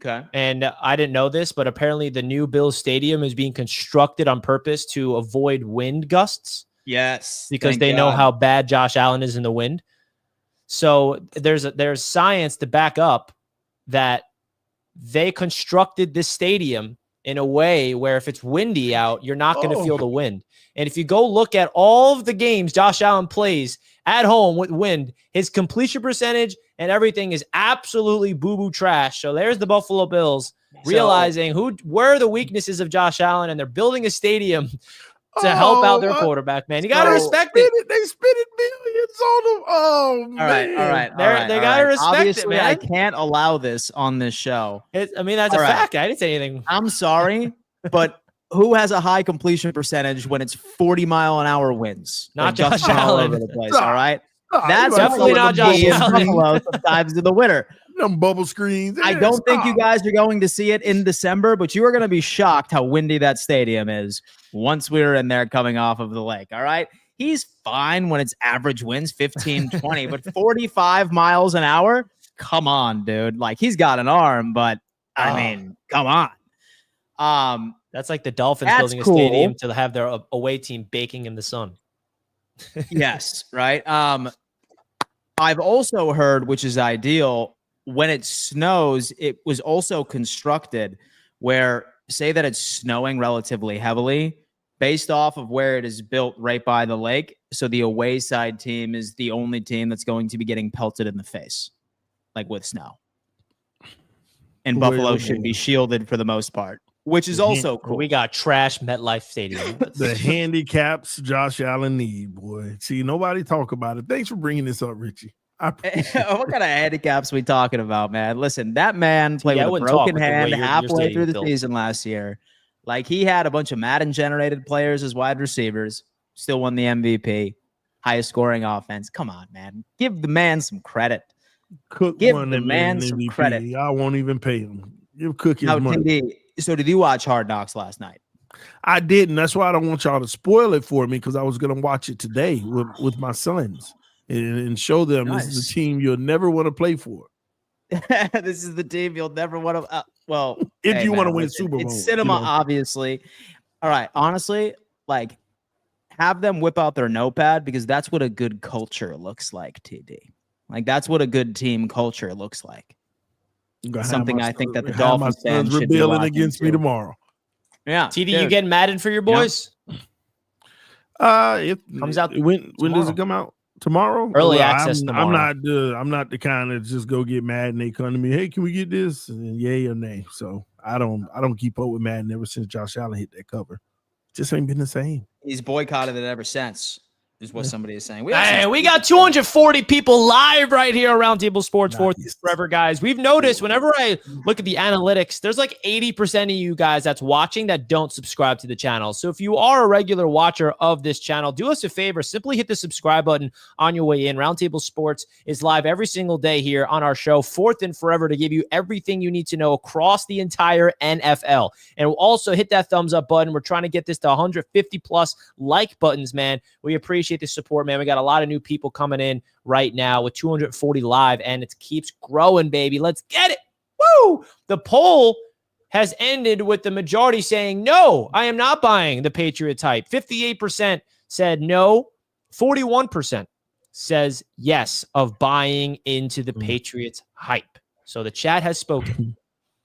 Okay. And I didn't know this, but apparently the new Bills Stadium is being constructed on purpose to avoid wind gusts. Yes. Because they know how bad Josh Allen is in the wind. So there's science to back up that they constructed this stadium in a way where if it's windy out, you're not going to feel the wind. And if you go look at all of the games Josh Allen plays at home with wind, his completion percentage and everything is absolutely boo-boo trash. So there's the Buffalo Bills realizing where are the weaknesses of Josh Allen, and they're building a stadium to help out their quarterback, man. You got to respect it. They spending millions on them. Oh, man. All right. They got to respect Obviously, it, man. I can't allow this on this show. That's a fact. I didn't say anything. I'm sorry, but who has a high completion percentage when it's 40-mile-an-hour winds? Not Josh Allen. All over the place, all right? That's definitely not Josh Allen. Sometimes in the winter. Them bubble screens. I don't think you guys are going to see it in December, but you are going to be shocked how windy that stadium is once we're in there coming off of the lake. All right. He's fine when it's average winds 15, 20, but 45 miles an hour. Come on, dude. Like, he's got an arm, but I mean, come on. That's like the Dolphins building a stadium to have their away team baking in the sun. Yes. Right. I've also heard, which is ideal, when it snows, it was also constructed where, say that it's snowing relatively heavily based off of where it is built right by the lake. So the away side team is the only team that's going to be getting pelted in the face, like with snow. and Boy, Buffalo oh should boy. be shielded for the most part, which is also cool. We got trash MetLife Stadium. The handicaps Josh Allen need, boy. See, nobody talk about it. Thanks for bringing this up, Richie. I appreciate What kind of handicaps we talking about, man? Listen, that man played I with a wouldn't talk broken with the way hand your halfway stadium through the built. season last year. Like, he had a bunch of Madden generated players as wide receivers, still won the MVP, highest scoring offense. Come on, man. Give the man some credit. Cook Give won the that man man some MVP. credit. I won't even pay him. Give Cook his Now, money. TD, so did you watch Hard Knocks last night? I didn't. That's why I don't want y'all to spoil it for me, because I was going to watch it today with my sons and show them this is the team you'll never want to play for. This is the team you'll never want to. Well, If hey, you want to man, win listen, Super Bowl, it's cinema, obviously. All right, honestly, like, have them whip out their notepad, because that's what a good culture looks like, TD. Like, that's what a good team culture looks like. Something I think that the Dolphins fans should be rebelling against me too. tomorrow. Yeah, TD, dude. you getting Madden for your boys? It Comes out when does tomorrow. it come out? Tomorrow? Early Well, access tomorrow. I'm not the kind that just go get mad and they come to me, hey, can we get this? And yay or nay. So I don't keep up with Madden ever since Josh Allen hit that cover. Just ain't been the same. He's boycotted it ever since, is what somebody is saying. We got 240 people live right here on Roundtable Sports Nice. Forever, guys. We've noticed whenever I look at the analytics, there's like 80% of you guys that's watching that don't subscribe to the channel. So if you are a regular watcher of this channel, do us a favor, simply hit the subscribe button on your way in. Roundtable Sports is live every single day here on our show, Fourth and Forever, to give you everything you need to know across the entire NFL. And we'll also hit that thumbs up button. We're trying to get this to 150 plus like buttons, man. We appreciate the support, man. We got a lot of new people coming in right now with 240 live, and it keeps growing, baby. Let's get it. Woo! The poll has ended with the majority saying, no, I am not buying the Patriots hype. 58% said no. 41% says yes of buying into the Patriots hype. So the chat has spoken.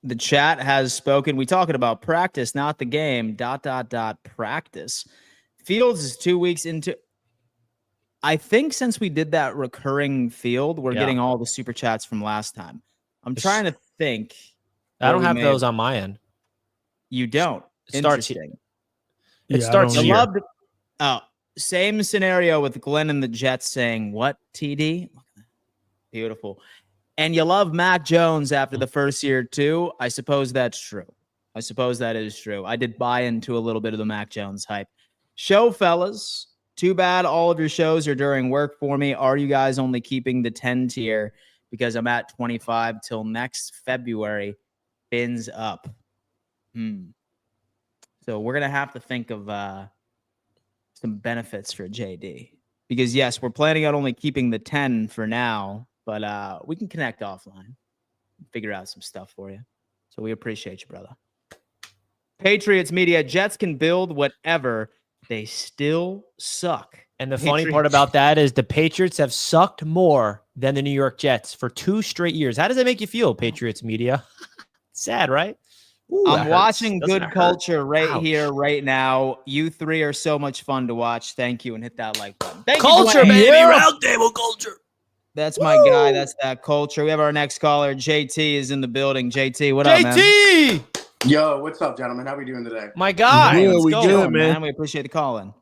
The chat has spoken. We talking about practice, not the game. ... Practice. Fields is 2 weeks into. I think since we did that recurring field, we're getting all the super chats from last time. I'm trying to think. I don't have those on my end. You don't. It starts Interesting. It starts here. here. Same scenario with Glenn and the Jets saying, what, TD? Beautiful. And you love Mac Jones after the first year, too. I suppose that's true. I suppose that is true. I did buy into a little bit of the Mac Jones hype. Show, fellas. Too bad all of your shows are during work for me. Are you guys only keeping the 10 tier? Because I'm at 25 till next February. Fins up. So we're going to have to think of some benefits for JD. Because, yes, we're planning on only keeping the 10 for now. But we can connect offline. Figure out some stuff for you. So we appreciate you, brother. Patriots media. Jets can build whatever. They still suck. And the funny part about that is the Patriots have sucked more than the New York Jets for 2 straight years. How does that make you feel, Patriots media? Sad, right? Ooh, I'm watching Doesn't good it culture hurt? right Ouch. here, right now. You three are so much fun to watch. Thank you, and hit that like button. Thank Culture, you, baby. Yeah. Roundtable culture. That's my guy. That's that culture. We have our next caller. JT is in the building. JT, what up, man? JT! Yo, what's up, gentlemen? How we doing today? My guy. Yeah, Let's we go. good, man. We appreciate the call in.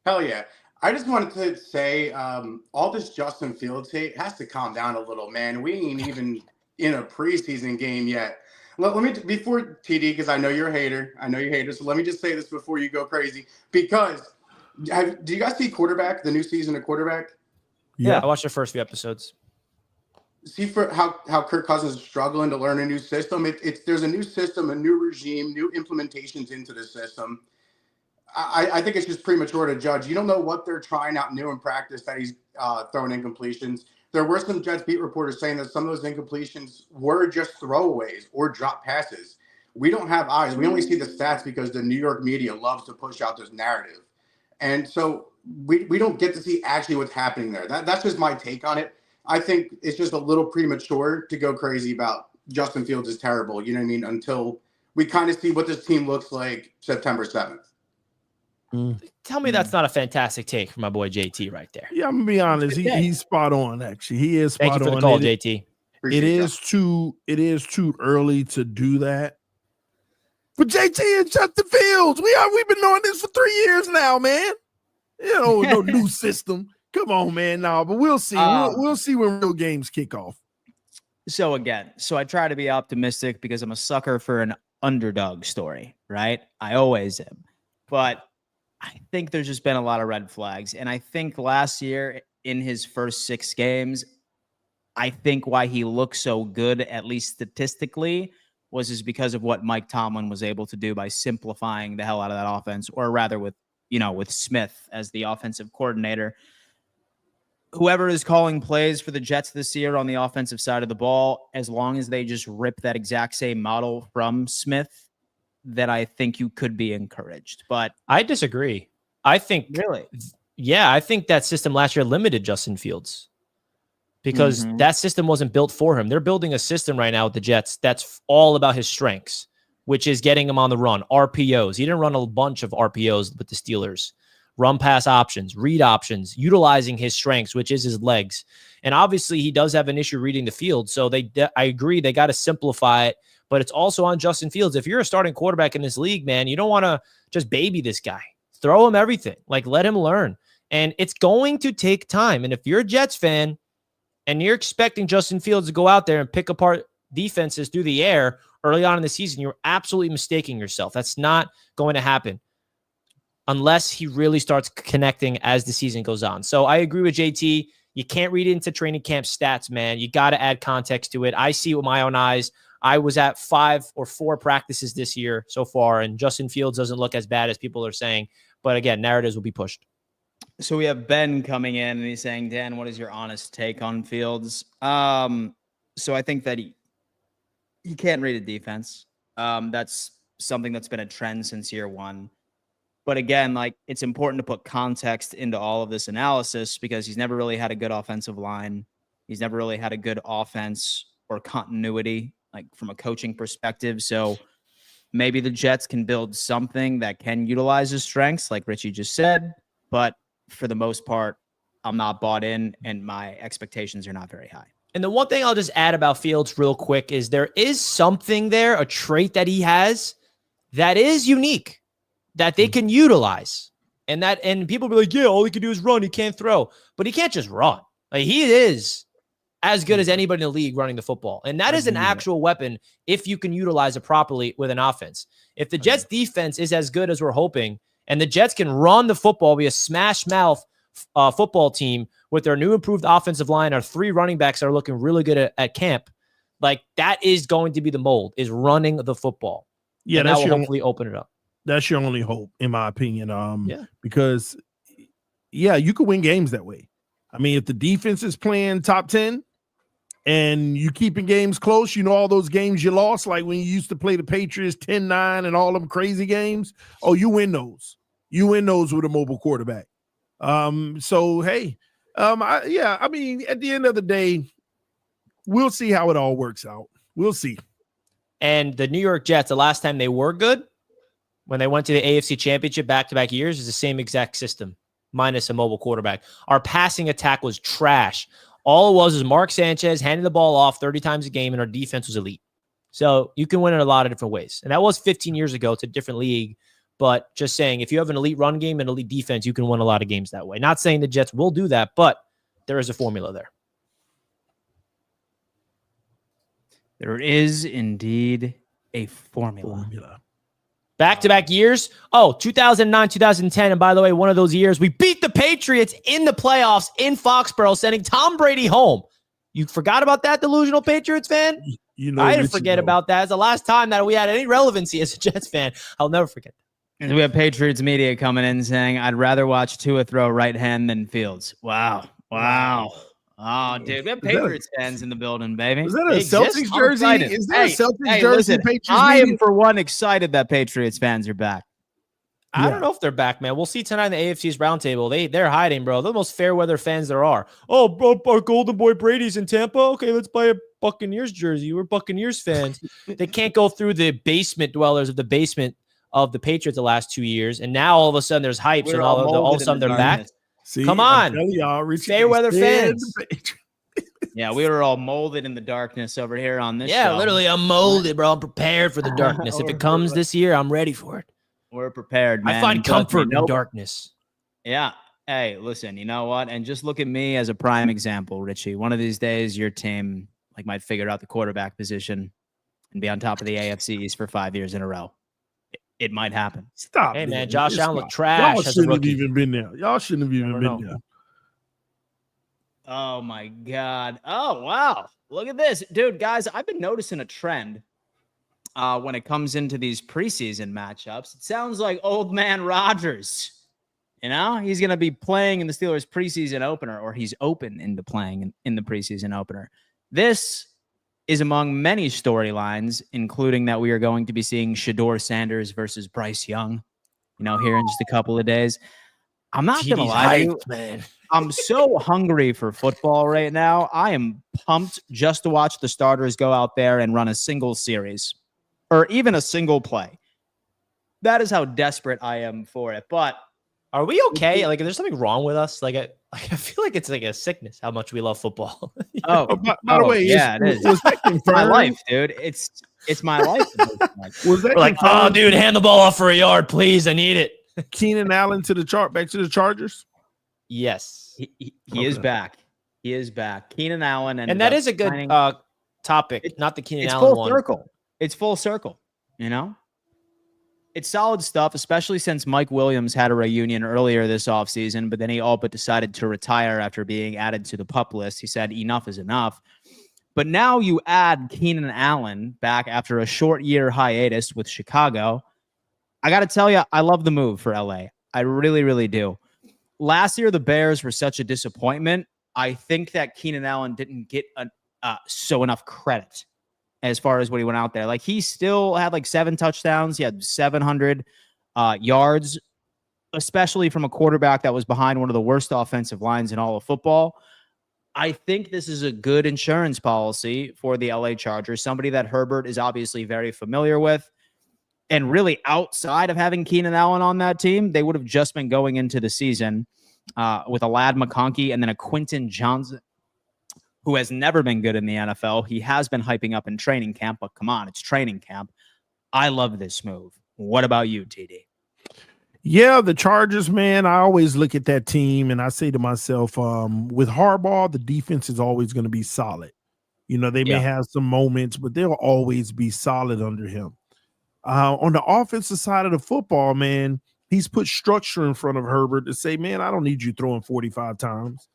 Hell yeah. I just wanted to say all this Justin Fields hate has to calm down a little, man. We ain't even in a preseason game yet. Let me, before TD, because I know you're a hater. I know you're a hater. So let me just say this before you go crazy. Because do you guys see Quarterback, the new season of Quarterback? Yeah, I watched the first few episodes. See for how Kirk Cousins is struggling to learn a new system. There's a new system, a new regime, new implementations into the system. I think it's just premature to judge. You don't know what they're trying out new in practice that he's throwing incompletions. There were some Jets beat reporters saying that some of those incompletions were just throwaways or drop passes. We don't have eyes. We only see the stats because the New York media loves to push out this narrative. And so we don't get to see actually what's happening there. That's just my take on it. I think it's just a little premature to go crazy about Justin Fields is terrible. You know what I mean? Until we kind of see what this team looks like September 7th. Tell me that's not a fantastic take from my boy JT right there. Yeah, I'm gonna be honest. He's spot on. Actually, he is spot on. Thank you for the call, JT. Appreciate it is too early to do that. But JT and Justin Fields, we've been doing this for 3 years now, man. No new system. Come on, man. No, but we'll see. We'll see when real games kick off. So I try to be optimistic because I'm a sucker for an underdog story, right? I always am. But I think there's just been a lot of red flags. And I think last year in his first 6 games, I think why he looked so good, at least statistically, was just because of what Mike Tomlin was able to do by simplifying the hell out of that offense, or rather with Smith as the offensive coordinator. Whoever is calling plays for the Jets this year on the offensive side of the ball, as long as they just rip that exact same model from Smith, then I think you could be encouraged. But I disagree. I think I think that system last year limited Justin Fields because that system wasn't built for him. They're building a system right now with the Jets that's all about his strengths, which is getting him on the run, RPOs. He didn't run a bunch of RPOs with the Steelers. Run pass options, read options, utilizing his strengths, which is his legs. And obviously he does have an issue reading the field. So I agree, they got to simplify it, but it's also on Justin Fields. If you're a starting quarterback in this league, man, you don't want to just baby this guy. Throw him everything. Let him learn. And it's going to take time. And if you're a Jets fan and you're expecting Justin Fields to go out there and pick apart defenses through the air early on in the season, you're absolutely mistaking yourself. That's not going to happen unless he really starts connecting as the season goes on. So I agree with JT. You can't read into training camp stats, man. You got to add context to it. I see it with my own eyes. I was at 5 or 4 practices this year so far, and Justin Fields doesn't look as bad as people are saying. But again, narratives will be pushed. So we have Ben coming in, and he's saying, Dan, what is your honest take on Fields? So I think that he can't read a defense. That's something that's been a trend since year one. But again, it's important to put context into all of this analysis because he's never really had a good offensive line. He's never really had a good offense or continuity, from a coaching perspective. So maybe the Jets can build something that can utilize his strengths, like Richie just said. But for the most part, I'm not bought in, and my expectations are not very high. And the one thing I'll just add about Fields real quick is there is something there, a trait that he has that is unique, that they can utilize. And people be like, yeah, all he can do is run. He can't throw. But he can't just run. He is as good as anybody in the league running the football. And that is an actual weapon if you can utilize it properly with an offense. If the Jets defense is as good as we're hoping, and the Jets can run the football, be a smash mouth football team with their new improved offensive line, our 3 running backs are looking really good at camp, that is going to be the mold, is running the football. Yeah, and that will hopefully open it up. That's your only hope, in my opinion. Because you could win games that way. I mean, if the defense is playing top 10 and you keeping games close, all those games you lost, like when you used to play the Patriots 10-9 and all them crazy games. Oh, you win those. You win those with a mobile quarterback. So hey, I mean, at the end of the day, we'll see how it all works out. We'll see. And the New York Jets, the last time they were good, when they went to the AFC Championship back-to-back years, is the same exact system, minus a mobile quarterback. Our passing attack was trash. All it was Mark Sanchez handing the ball off 30 times a game, and our defense was elite. So you can win in a lot of different ways. And that was 15 years ago. It's a different league. But just saying, if you have an elite run game and elite defense, you can win a lot of games that way. Not saying the Jets will do that, but there is a formula there. There is indeed a formula. Back-to-back years. 2009, 2010. And by the way, one of those years, we beat the Patriots in the playoffs in Foxborough, sending Tom Brady home. You forgot about that, delusional Patriots fan? I didn't forget about that. It's the last time that we had any relevancy as a Jets fan. I'll never forget that. And we have Patriots media coming in saying, I'd rather watch Tua throw right hand than Fields. Wow. Oh, dude, we have Patriots fans in the building, baby. Is that a Celtics jersey? Is that a Celtics jersey? Listen, Patriots I media? am, for one, excited that Patriots fans are back. I don't know if they're back, man. We'll see tonight in the AFC's Roundtable. They're hiding, bro. They're the most fair weather fans there are. Oh, bro, our golden boy Brady's in Tampa. Okay, let's buy a Buccaneers jersey. We're Buccaneers fans. They can't go through the basement dwellers of the basement of the Patriots the last 2 years, and now all of a sudden there's hypes, and all of a sudden they're back. See, come on, y'all, fair weather fans. Yeah, we were all molded in the darkness over here on this show. Yeah, literally, I'm molded, bro. I'm prepared for the darkness. If it comes this year, I'm ready for it. We're prepared, man. I find comfort in darkness. Yeah. Hey, listen, you know what? And just look at me as a prime example, Richie. One of these days, your team might figure out the quarterback position and be on top of the AFC East for 5 years in a row. It might happen. Stop. Hey, man, it. Josh It's Allen not. looked trash Y'all as a shouldn't have rookie. even been there. Y'all shouldn't have even been there. Oh, my God. Oh, wow. Look at this. Dude, guys, I've been noticing a trend when it comes into these preseason matchups. It sounds like old man Rodgers. You know, he's going to be playing in the Steelers preseason opener, or he's open into playing in the preseason opener. This is among many storylines, including that we are going to be seeing Shedeur Sanders versus Bryce Young, here in just a couple of days. I'm not going to lie to you, man. I'm so hungry for football right now. I am pumped just to watch the starters go out there and run a single series or even a single play. That is how desperate I am for it. But are we okay? Like, is there something wrong with us? Like, I feel like it's like a sickness how much we love football. Oh, by the way, yeah, it is. Was that confirmed? My life, dude. It's my life. Was that We're like, oh, dude, hand the ball off for a yard, please. I need it. Keenan Allen back to the Chargers? Yes. He is back. He is back. Keenan Allen. And that is a good topic, not the Keenan Allen one. It's full circle. It's full circle, It's solid stuff, especially since Mike Williams had a reunion earlier this offseason, but then he all but decided to retire after being added to the PUP list. He said enough is enough. But now you add Keenan Allen back after a short year hiatus with Chicago. I got to tell you, I love the move for LA. I really, really do. Last year, the Bears were such a disappointment. I think that Keenan Allen didn't get enough credit as far as what he went out there. Like, he still had 7 touchdowns. He had 700 yards, especially from a quarterback that was behind one of the worst offensive lines in all of football. I think this is a good insurance policy for the LA Chargers, somebody that Herbert is obviously very familiar with. And really, outside of having Keenan Allen on that team, they would have just been going into the season with a Ladd McConkey and then a Quentin Johnson, who has never been good in the NFL. He has been hyping up in training camp, but come on, it's training camp. I love this move. What about you, TD? Yeah, the Chargers, man, I always look at that team and I say to myself, with Harbaugh, the defense is always going to be solid. They may have some moments, but they'll always be solid under him. On the offensive side of the football, man, he's put structure in front of Herbert to say, man, I don't need you throwing 45 times.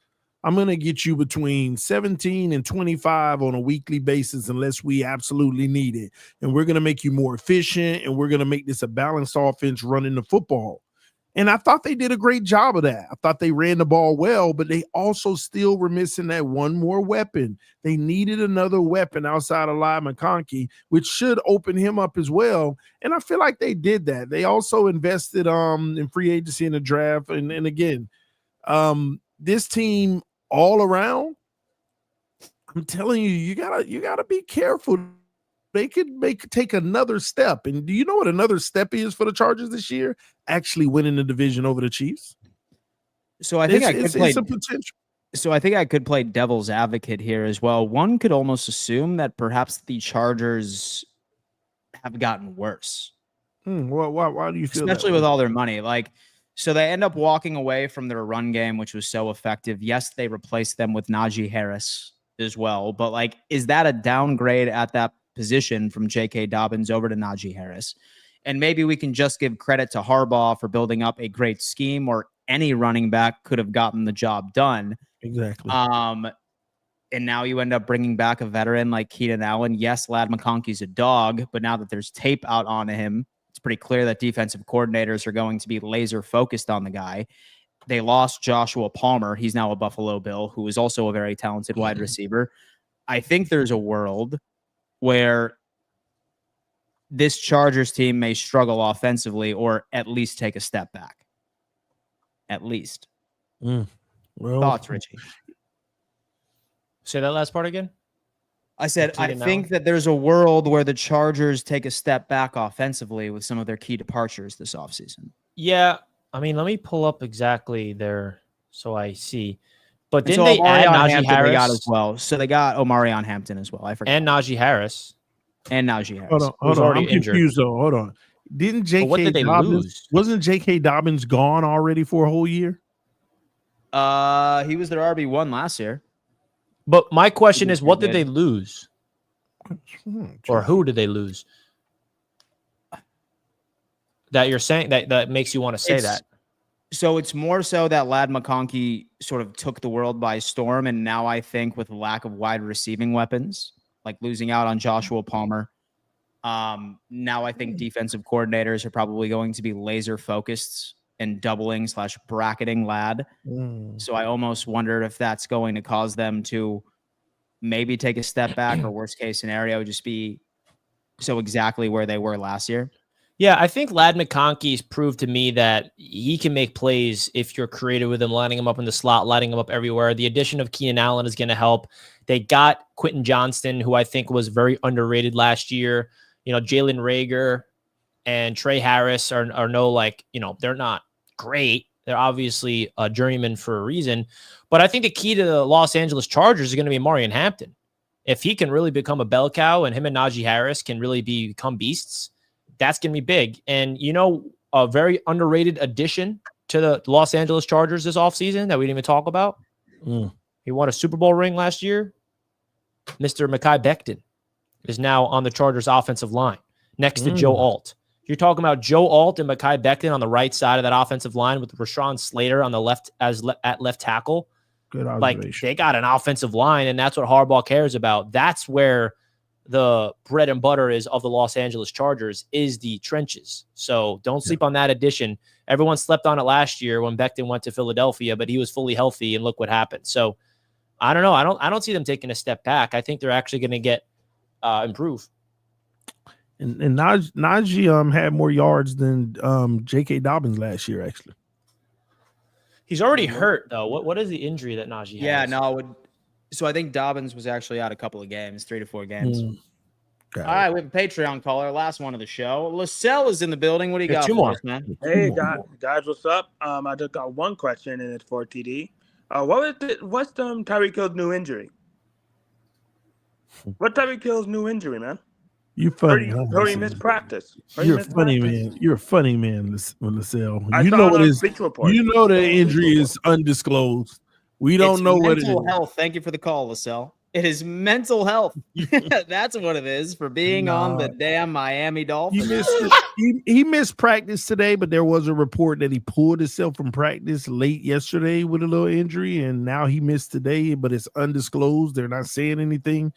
I'm going to get you between 17 and 25 on a weekly basis unless we absolutely need it. And we're going to make you more efficient, and we're going to make this a balanced offense running the football. And I thought they did a great job of that. I thought they ran the ball well, but they also still were missing that one more weapon. They needed another weapon outside of Ladd McConkey, which should open him up as well. And I feel like they did that. They also invested in free agency in the draft. And again, this team all around, I'm telling you, you gotta be careful. They could take another step. And do you know what another step is for the Chargers this year? Actually winning the division over the Chiefs. So I think it's a potential. So I think I could play devil's advocate here as well. One could almost assume that perhaps the Chargers have gotten worse. Why do you feel especially that with all their money? So they end up walking away from their run game, which was so effective. Yes, they replaced them with Najee Harris as well. But is that a downgrade at that position from J.K. Dobbins over to Najee Harris? And maybe we can just give credit to Harbaugh for building up a great scheme, or any running back could have gotten the job done. Exactly. And now you end up bringing back a veteran like Keenan Allen. Yes, Ladd McConkey's a dog, but now that there's tape out on him, it's pretty clear that defensive coordinators are going to be laser focused on the guy. They lost Joshua Palmer. He's now a Buffalo Bill, who is also a very talented wide receiver. I think there's a world where this Chargers team may struggle offensively, or at least take a step back. At least. Well, thoughts, Richie? Say that last part again. I said, I think that there's a world where the Chargers take a step back offensively with some of their key departures this offseason. Yeah. I mean, let me pull up exactly there so I see. But And didn't they add Omarion Najee Hampton they got Harris as well. So they got Omarion Hampton as well. I forgot. and Najee Harris? And Najee Harris. Hold on, Who's I'm already injured. confused though. Hold on. Didn't But what J.K. did they Dobbins lose? wasn't J.K. Dobbins gone already for a whole year? He was their RB1 last year. But my question did is, what pretty did they good. lose? Or who did they lose? That you're saying that makes you want to say that. So it's more so that Ladd McConkey sort of took the world by storm. And now I think with the lack of wide receiving weapons, like losing out on Joshua Palmer, now I think defensive coordinators are probably going to be laser focused and doubling / bracketing Ladd. So I almost wondered if that's going to cause them to maybe take a step back, or worst case scenario, just be so exactly where they were last year. Yeah, I think Ladd McConkey's proved to me that he can make plays if you're creative with him, lining him up in the slot, lining him up everywhere. The addition of Keenan Allen is going to help. They got Quentin Johnston, who I think was very underrated last year. You know, Jalen Reagor and Trey Harris are no, like, you know, they're not great. They're obviously a journeyman for a reason. But I think the key to the Los Angeles Chargers is going to be Omarion Hampton. If he can really become a bell cow and him and Najee Harris can really become beasts, that's going to be big. And, you know, a very underrated addition to the Los Angeles Chargers this offseason that we didn't even talk about. He won a Super Bowl ring last year. Mr. Mekhi Becton is now on the Chargers offensive line next to Joe Alt. You're talking about Joe Alt and Mekhi Becton on the right side of that offensive line with Rashawn Slater on the left at left tackle. Good Like, observation. they got an offensive line, and that's what Harbaugh cares about. That's where the bread and butter is of the Los Angeles Chargers, is the trenches. So don't sleep on that addition. Everyone slept on it last year when Becton went to Philadelphia, but he was fully healthy, and look what happened. So I don't know. I don't see them taking a step back. I think they're actually going to get improve. And Najee had more yards than J.K. Dobbins last year, actually. He's already hurt, though. What is the injury that Najee has? Yeah, no. So I think Dobbins was actually out a couple of games, 3 to 4 games. All right, we have a Patreon caller, last one of the show. Lascelles is in the building. What do you got two for more. us, man? Hey guys, what's up? I just got one question, and it's for TD. What's Tyreek Hill's new injury? What's Tyreek Hill's new injury, man? You funny. Heard he missed practice. You're a funny man. You're a funny man, Lascelles. I You saw know it what on is. Bleacher Report. You know the injury is undisclosed. We don't know what it is. Mental health. Thank you for the call, Lascelles. It is mental health. That's what it is for being on the damn Miami Dolphins. He missed practice today, but there was a report that he pulled himself from practice late yesterday with a little injury, and now he missed today, but it's undisclosed. They're not saying anything.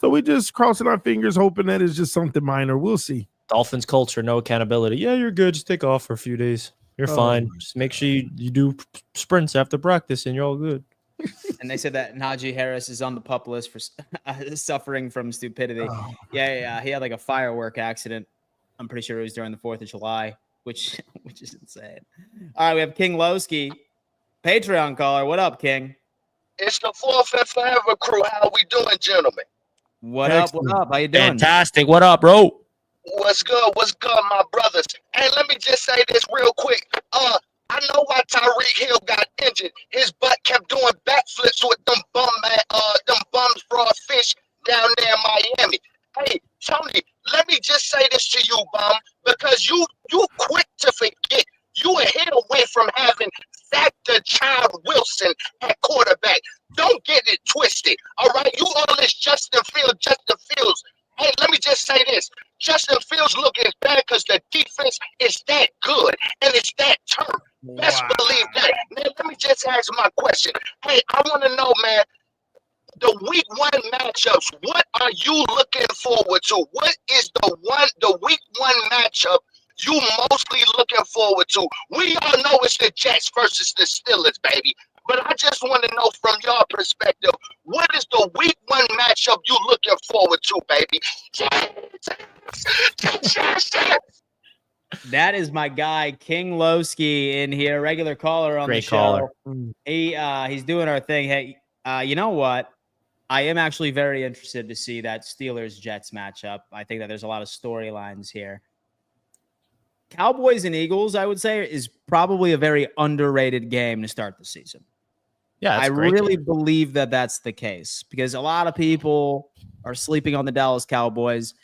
So we're just crossing our fingers, hoping that it's just something minor. We'll see. Dolphins culture, no accountability. Yeah, you're good. Just take off for a few days. You're fine. Just make sure you do sprints after practice, and you're all good. And they said that Najee Harris is on the PUP list for suffering from stupidity. Yeah. He had like a firework accident. I'm pretty sure it was during the 4th of July, which is insane. All right, we have King Lowski, Patreon caller. What up, King? It's the 4th and Forever crew. How we doing, gentlemen? What up? How you doing? Fantastic. What up, bro? What's good, my brothers? Hey, let me just say this real quick. I know why Tyreek Hill got injured. His butt kept doing backflips with them bums raw fish down there in Miami. Hey, Tony, let me just say this to you, bum, because you quick to forget. You a hit away from having Factor Child Wilson at quarterback. Don't get it twisted, all right? You all this Justin Fields. Hey, let me just say this. Justin Fields looking as bad because the defense is that good and it's that turn. Best believe that. Now, let me just ask my question. Hey, I want to know, man, the week 1 matchups, what are you looking forward to? What is the week 1 matchup you mostly looking forward to? We all know it's the Jets versus the Steelers, baby. But I just want to know from your perspective, what is the week 1 matchup you looking forward to, baby? That is my guy, King Lowski, in here, regular caller on the show. He's doing our thing. Hey, you know what? I am actually very interested to see that Steelers-Jets matchup. I think that there's a lot of storylines here. Cowboys and Eagles, I would say, is probably a very underrated game to start the season. Yeah, that's I a great really game. believe that that's the case because a lot of people are sleeping on the Dallas Cowboys,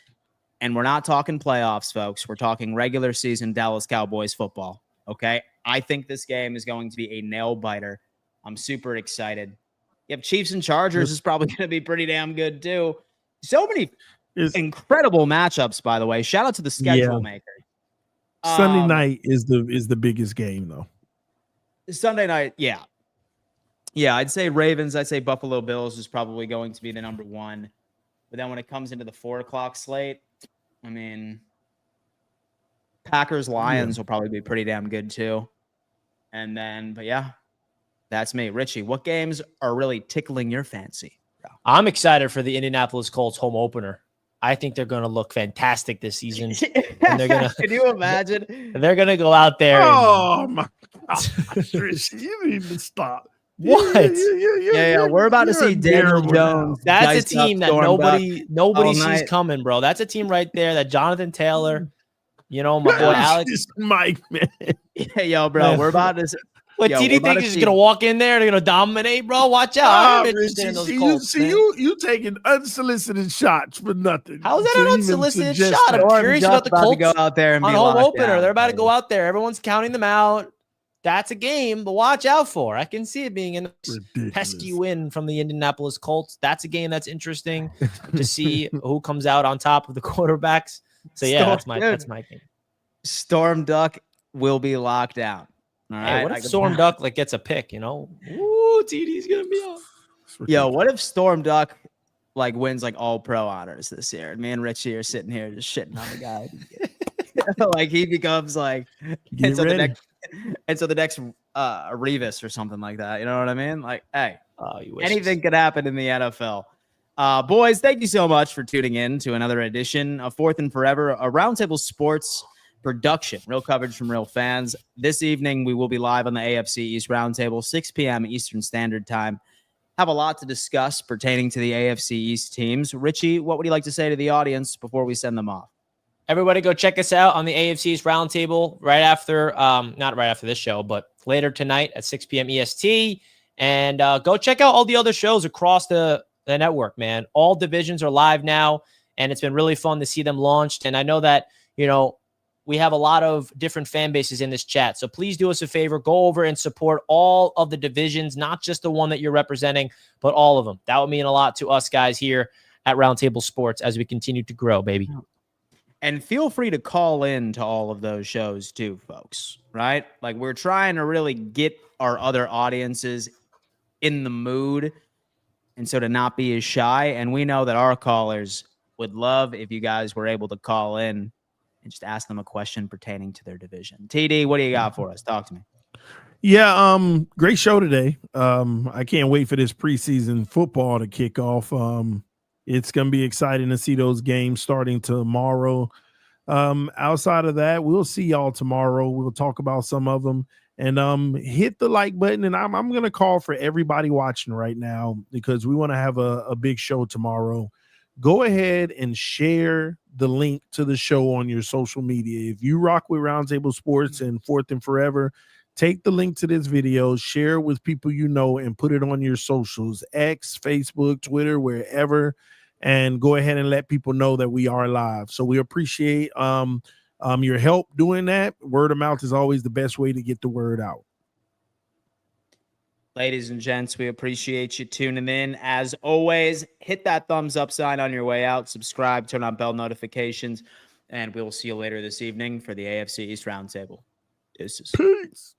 and we're not talking playoffs, folks. We're talking regular season Dallas Cowboys football. Okay. I think this game is going to be a nail biter. I'm super excited. You have Chiefs and Chargers is probably going to be pretty damn good too. So many incredible matchups, by the way. Shout out to the schedule maker. Sunday night is the biggest game though. Sunday night, yeah. Yeah, I'd say Ravens. I'd say Buffalo Bills is probably going to be the number one. But then when it comes into the 4:00 slate, I mean, Packers Lions will probably be pretty damn good too. And then, but yeah, that's me. Richie, what games are really tickling your fancy? I'm excited for the Indianapolis Colts home opener. I think they're going to look fantastic this season. And they're gonna, Can you imagine? They're going to go out there. Oh my gosh, Richie, you need to stop. What? Yeah, we're about to see Daniel Jones. That's a team that nobody sees coming, bro. That's a team right there. That Jonathan Taylor, you know, my boy Alex, Mike, man. Yeah, yo, bro, we're about to. What TD think is gonna walk in there? They're gonna dominate, bro. Watch out! You taking unsolicited shots for nothing. How is that an unsolicited shot? I'm curious about the Colts go out there and on home opener. They're about to go out there. Everyone's counting them out. That's a game to watch out for. I can see it being a pesky win from the Indianapolis Colts. That's a game that's interesting to see who comes out on top of the quarterbacks. So yeah, that's my game. Storm Duck will be locked down. All right. Hey, what if Storm Duck gets a pick? You know, ooh, TD's gonna be on. Yo, what if Storm Duck wins all pro honors this year? And me and Richie are sitting here just shitting on the guy. He becomes and so the next Revis or something like that. You know what I mean? Hey, anything could happen in the NFL. Boys, thank you so much for tuning in to another edition of Fourth and Forever, a Roundtable Sports production, real coverage from real fans. This evening, we will be live on the AFC East Roundtable, 6 p.m. Eastern Standard Time. Have a lot to discuss pertaining to the AFC East teams. Richie, what would you like to say to the audience before we send them off? Everybody go check us out on the AFC East Roundtable right after, not right after this show, but later tonight at 6 p.m. EST. And go check out all the other shows across the network, man. All divisions are live now, and it's been really fun to see them launched. And I know that, we have a lot of different fan bases in this chat. So please do us a favor. Go over and support all of the divisions, not just the one that you're representing, but all of them. That would mean a lot to us guys here at Roundtable Sports as we continue to grow, baby. And feel free to call in to all of those shows too, folks, right? We're trying to really get our other audiences in the mood. And so to not be as shy. And we know that our callers would love if you guys were able to call in and just ask them a question pertaining to their division. TD, what do you got for us? Talk to me. Yeah, great show today. I can't wait for this preseason football to kick off. It's going to be exciting to see those games starting tomorrow. Outside of that, we'll see y'all tomorrow. We'll talk about some of them. And hit the like button. And I'm going to call for everybody watching right now because we want to have a big show tomorrow. Go ahead and share the link to the show on your social media. If you rock with Roundtable Sports and Fourth and Forever, take the link to this video, share it with people you know, and put it on your socials, X, Facebook, Twitter, wherever, and go ahead and let people know that we are live. So we appreciate your help doing that. Word of mouth is always the best way to get the word out. Ladies and gents, we appreciate you tuning in. As always, hit that thumbs up sign on your way out, subscribe, turn on bell notifications, and we will see you later this evening for the AFC East Roundtable. Peace.